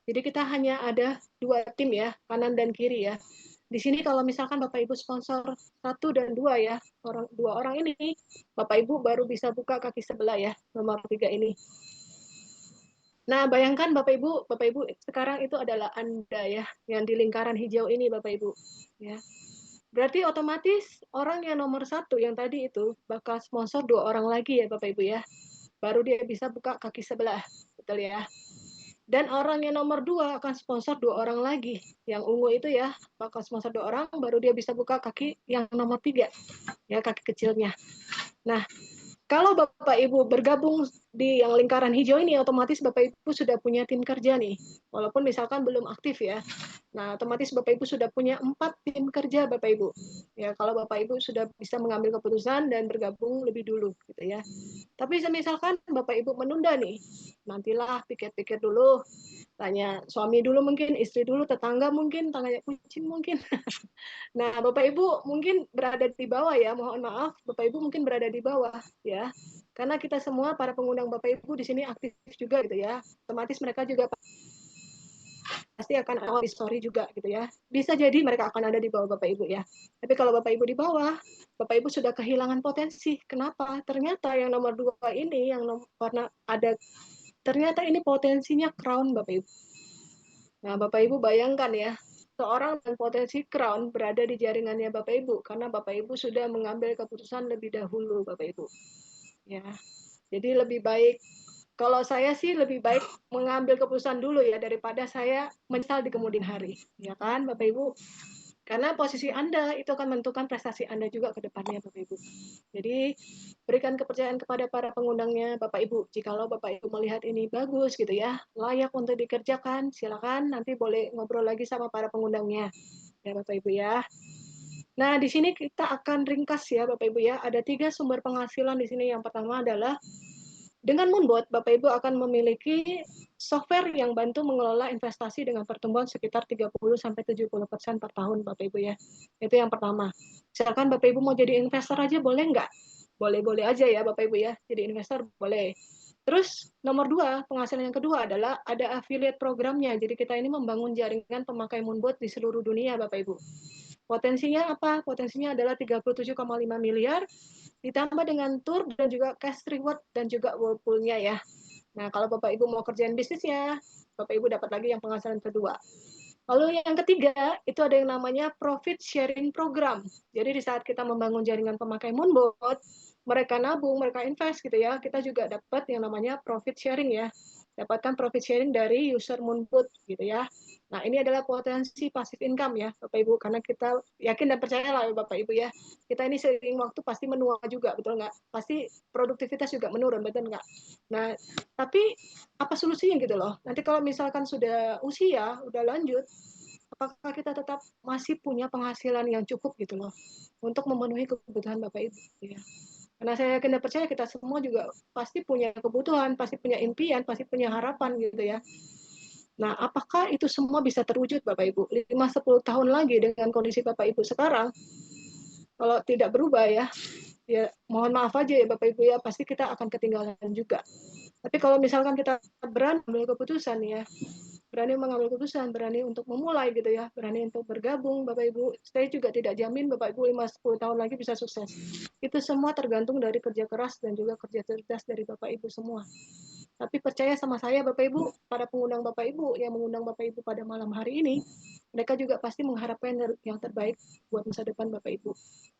Jadi kita hanya ada 2 tim ya, kanan dan kiri ya. Di sini kalau misalkan Bapak Ibu sponsor 1 dan 2 ya, dua orang ini, Bapak Ibu baru bisa buka kaki sebelah ya, nomor 3 ini. Nah, bayangkan Bapak Ibu sekarang itu adalah Anda ya, yang di lingkaran hijau ini Bapak Ibu. Ya. Berarti otomatis orang yang nomor 1 yang tadi itu bakal sponsor 2 orang lagi ya Bapak Ibu ya. Baru dia bisa buka kaki sebelah, betul ya. Dan orang yang nomor 2 akan sponsor 2 orang lagi. Yang ungu itu ya, bakal sponsor 2 orang, baru dia bisa buka kaki yang nomor 3. Ya, kaki kecilnya. Nah, kalau Bapak Ibu bergabung di yang lingkaran hijau ini, otomatis Bapak Ibu sudah punya tim kerja nih. Walaupun misalkan belum aktif ya. Nah, otomatis Bapak Ibu sudah punya 4 tim kerja Bapak Ibu. Ya, kalau Bapak Ibu sudah bisa mengambil keputusan dan bergabung lebih dulu gitu ya. Tapi misalkan Bapak Ibu menunda nih, nantilah pikir-pikir dulu, tanya suami dulu mungkin, istri dulu, tetangga mungkin, tanya kucing mungkin. Nah, Bapak Ibu mungkin berada di bawah ya, mohon maaf, Bapak Ibu mungkin berada di bawah ya. Karena kita semua para pengundang Bapak Ibu di sini aktif juga gitu ya. Otomatis mereka juga pasti akan ada story juga gitu ya. Bisa jadi mereka akan ada di bawah Bapak Ibu ya. Tapi kalau Bapak Ibu di bawah, Bapak Ibu sudah kehilangan potensi. Kenapa? Ternyata yang nomor 2 ini, yang warna ada, ternyata ini potensinya crown Bapak Ibu. Nah, Bapak Ibu bayangkan ya, seorang dengan potensi crown berada di jaringannya Bapak Ibu, karena Bapak Ibu sudah mengambil keputusan lebih dahulu Bapak Ibu. Ya, jadi lebih baik, kalau saya sih lebih baik mengambil keputusan dulu ya, daripada saya menyesal di kemudian hari. Ya kan Bapak Ibu? Karena posisi Anda itu akan menentukan prestasi Anda juga ke depannya, Bapak Ibu. Jadi, berikan kepercayaan kepada para pengundangnya, Bapak Ibu. Jikalau Bapak Ibu melihat ini bagus gitu ya, layak untuk dikerjakan, silakan nanti boleh ngobrol lagi sama para pengundangnya. Ya, Bapak Ibu ya. Nah, di sini kita akan ringkas ya, Bapak Ibu ya. Ada 3 sumber penghasilan di sini. Yang pertama adalah dengan Moonbot, Bapak Ibu akan memiliki software yang bantu mengelola investasi dengan pertumbuhan sekitar 30-70% per tahun, Bapak Ibu ya. Itu yang pertama. Misalkan Bapak Ibu mau jadi investor aja boleh nggak? Boleh-boleh aja ya Bapak Ibu ya. Jadi investor boleh. Terus nomor 2, penghasilan yang kedua adalah ada affiliate programnya. Jadi kita ini membangun jaringan pemakai Moonbot di seluruh dunia, Bapak Ibu. Potensinya apa? Potensinya adalah 37,5 miliar ditambah dengan tour dan juga cash reward dan juga whirlpool-nya ya. Nah, kalau Bapak Ibu mau kerjain bisnisnya, Bapak Ibu dapat lagi yang penghasilan kedua. Lalu yang ketiga, itu ada yang namanya profit sharing program. Jadi di saat kita membangun jaringan pemakai Moonbot, mereka nabung, mereka invest gitu ya, kita juga dapat yang namanya profit sharing ya. Dapatkan profit sharing dari user Moonbot gitu ya. Nah, ini adalah potensi passive income ya, Bapak Ibu, karena kita yakin dan percaya lah ya Bapak Ibu ya. Kita ini seiring waktu pasti menua juga, betul nggak? Pasti produktivitas juga menurun, betul nggak? Nah, tapi apa solusinya gitu loh? Nanti kalau misalkan sudah usia, udah lanjut, apakah kita tetap masih punya penghasilan yang cukup gitu loh untuk memenuhi kebutuhan Bapak Ibu ya. Karena saya yakin dan percaya kita semua juga pasti punya kebutuhan, pasti punya impian, pasti punya harapan gitu ya. Nah, apakah itu semua bisa terwujud Bapak Ibu? 5-10 tahun lagi dengan kondisi Bapak Ibu sekarang, kalau tidak berubah ya mohon maaf aja ya Bapak Ibu ya, pasti kita akan ketinggalan juga. Tapi kalau misalkan kita berani mengambil keputusan ya, berani mengambil keputusan, berani untuk memulai gitu ya, berani untuk bergabung Bapak Ibu, saya juga tidak jamin Bapak Ibu 5-10 tahun lagi bisa sukses. Itu semua tergantung dari kerja keras dan juga kerja cerdas dari Bapak Ibu semua. Tapi percaya sama saya Bapak Ibu, para pengundang Bapak Ibu yang mengundang Bapak Ibu pada malam hari ini, mereka juga pasti mengharapkan yang terbaik buat masa depan Bapak Ibu.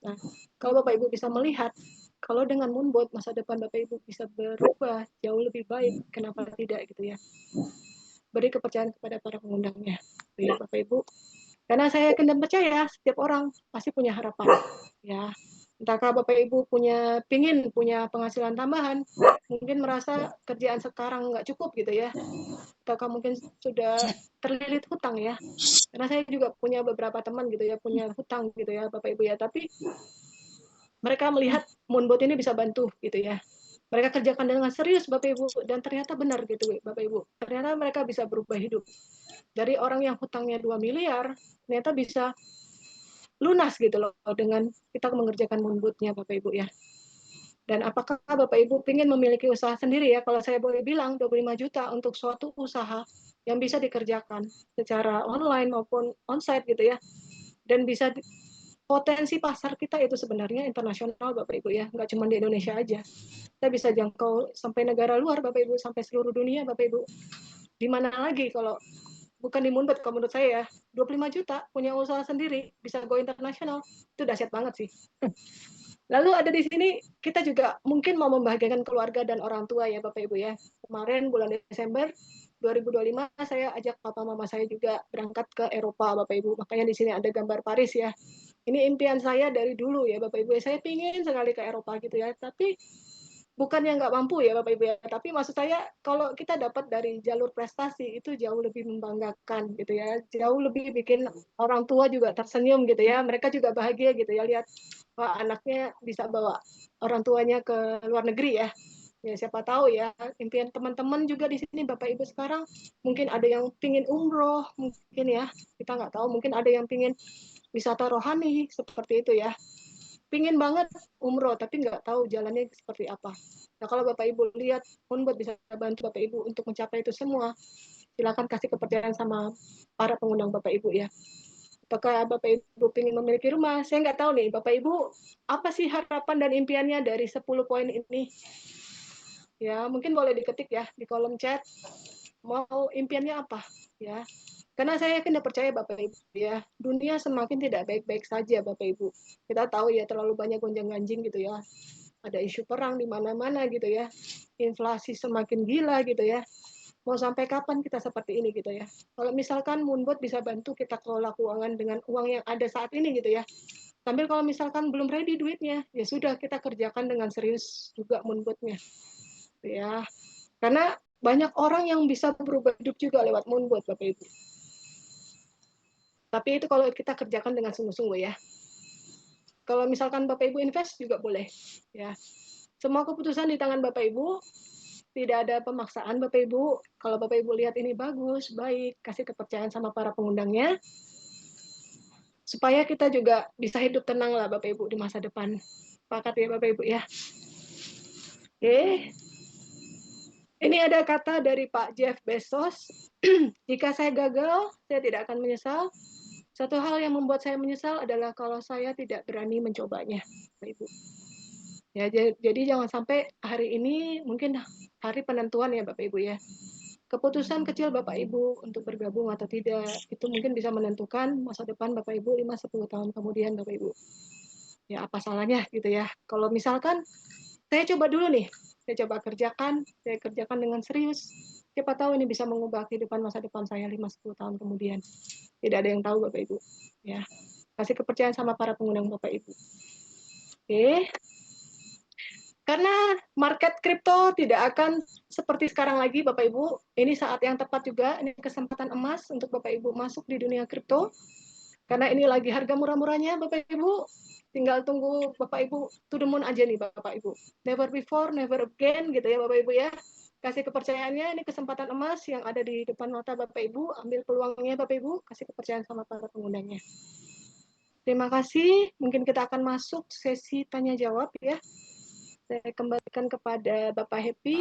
Nah, kalau Bapak Ibu bisa melihat, kalau dengan Moonbot masa depan Bapak Ibu bisa berubah jauh lebih baik, kenapa tidak gitu ya. Beri kepercayaan kepada para pengundangnya, ya Bapak Ibu. Karena saya yakin dan percaya setiap orang pasti punya harapan, ya. Entahkah Bapak Ibu pingin punya penghasilan tambahan, mungkin merasa kerjaan sekarang nggak cukup gitu ya, ataukah mungkin sudah terlilit hutang ya. Karena saya juga punya beberapa teman gitu ya, punya hutang gitu ya Bapak Ibu ya, tapi mereka melihat Moonbot ini bisa bantu gitu ya. Mereka kerjakan dengan serius Bapak Ibu, dan ternyata benar gitu Bapak Ibu. Ternyata mereka bisa berubah hidup. Dari orang yang hutangnya 2 miliar, ternyata bisa lunas gitu loh dengan kita mengerjakan Moonbot-nya Bapak Ibu ya. Dan apakah Bapak Ibu ingin memiliki usaha sendiri ya? Kalau saya boleh bilang 25 juta untuk suatu usaha yang bisa dikerjakan secara online maupun onsite gitu ya. Dan bisa potensi pasar kita itu sebenarnya internasional Bapak Ibu ya, nggak cuma di Indonesia aja. Kita bisa jangkau sampai negara luar Bapak Ibu, sampai seluruh dunia Bapak Ibu. Di mana lagi kalau bukan di Moonbot kalau menurut saya ya, 25 juta punya usaha sendiri, bisa go internasional, itu dahsyat banget sih. Lalu ada di sini kita juga mungkin mau membahagiakan keluarga dan orang tua ya Bapak Ibu ya. Kemarin bulan Desember 2025 saya ajak papa mama saya juga berangkat ke Eropa Bapak Ibu. Makanya di sini ada gambar Paris ya. Ini impian saya dari dulu ya Bapak Ibu. Saya pingin sekali ke Eropa gitu ya. Tapi bukannya nggak mampu ya Bapak Ibu ya. Tapi maksud saya kalau kita dapat dari jalur prestasi itu jauh lebih membanggakan gitu ya. Jauh lebih bikin orang tua juga tersenyum gitu ya. Mereka juga bahagia gitu ya lihat wah anaknya bisa bawa orang tuanya ke luar negeri ya. Ya siapa tahu ya impian teman-teman juga di sini Bapak Ibu sekarang mungkin ada yang pingin umroh mungkin ya, kita nggak tahu, mungkin ada yang pingin wisata rohani seperti itu ya, pingin banget umroh tapi nggak tahu jalannya seperti apa. Nah kalau Bapak Ibu lihat Moonbot bisa bantu Bapak Ibu untuk mencapai itu semua, silakan kasih kepercayaan sama para pengundang Bapak Ibu ya. Apakah Bapak Ibu ingin memiliki rumah? Saya nggak tahu nih, Bapak Ibu, apa sih harapan dan impiannya dari 10 poin ini? Ya, mungkin boleh diketik ya di kolom chat. Mau impiannya apa? Ya. Karena saya yakin dan percaya Bapak Ibu ya, dunia semakin tidak baik-baik saja Bapak Ibu. Kita tahu ya terlalu banyak gonjang-ganjing gitu ya. Ada isu perang di mana-mana gitu ya. Inflasi semakin gila gitu ya. Mau sampai kapan kita seperti ini gitu ya. Kalau misalkan Moonbot bisa bantu kita kelola keuangan dengan uang yang ada saat ini gitu ya. Sambil kalau misalkan belum ready duitnya, ya sudah kita kerjakan dengan serius juga Moonbotnya. Ya. Karena banyak orang yang bisa berubah hidup juga lewat Moonbot Bapak Ibu. Tapi itu kalau kita kerjakan dengan sungguh-sungguh ya. Kalau misalkan Bapak Ibu invest juga boleh ya. Semua keputusan di tangan Bapak Ibu. Tidak ada pemaksaan Bapak Ibu. Kalau Bapak Ibu lihat ini bagus, baik, kasih kepercayaan sama para pengundangnya. Supaya kita juga bisa hidup tenang lah Bapak Ibu di masa depan. Sepakat ya Bapak Ibu ya. Oke. Ini ada kata dari Pak Jeff Bezos. Jika saya gagal, saya tidak akan menyesal. Satu hal yang membuat saya menyesal adalah kalau saya tidak berani mencobanya, Bapak Ibu. Ya, jadi jangan sampai hari ini mungkin hari penentuan ya Bapak Ibu ya. Keputusan kecil Bapak Ibu untuk bergabung atau tidak, itu mungkin bisa menentukan masa depan Bapak Ibu 5-10 tahun kemudian Bapak Ibu. Ya apa salahnya gitu ya. Kalau misalkan saya coba dulu nih, saya coba kerjakan, saya kerjakan dengan serius. Siapa tahu ini bisa mengubah kehidupan masa depan saya 5-10 tahun kemudian. Tidak ada yang tahu Bapak Ibu. Ya. Kasih kepercayaan sama para pengundang Bapak Ibu. Oke. Karena market kripto tidak akan seperti sekarang lagi Bapak Ibu. Ini saat yang tepat juga, ini kesempatan emas untuk Bapak Ibu masuk di dunia kripto. Karena ini lagi harga murah-murahnya Bapak Ibu. Tinggal tunggu Bapak Ibu to the moon aja nih Bapak Ibu. Never before, never again gitu ya Bapak Ibu ya. Kasih kepercayaannya, ini kesempatan emas yang ada di depan mata Bapak Ibu. Ambil peluangnya Bapak Ibu, kasih kepercayaan sama para pengundangnya. Terima kasih. Mungkin kita akan masuk sesi tanya jawab ya. Saya kembalikan kepada Bapak Happy.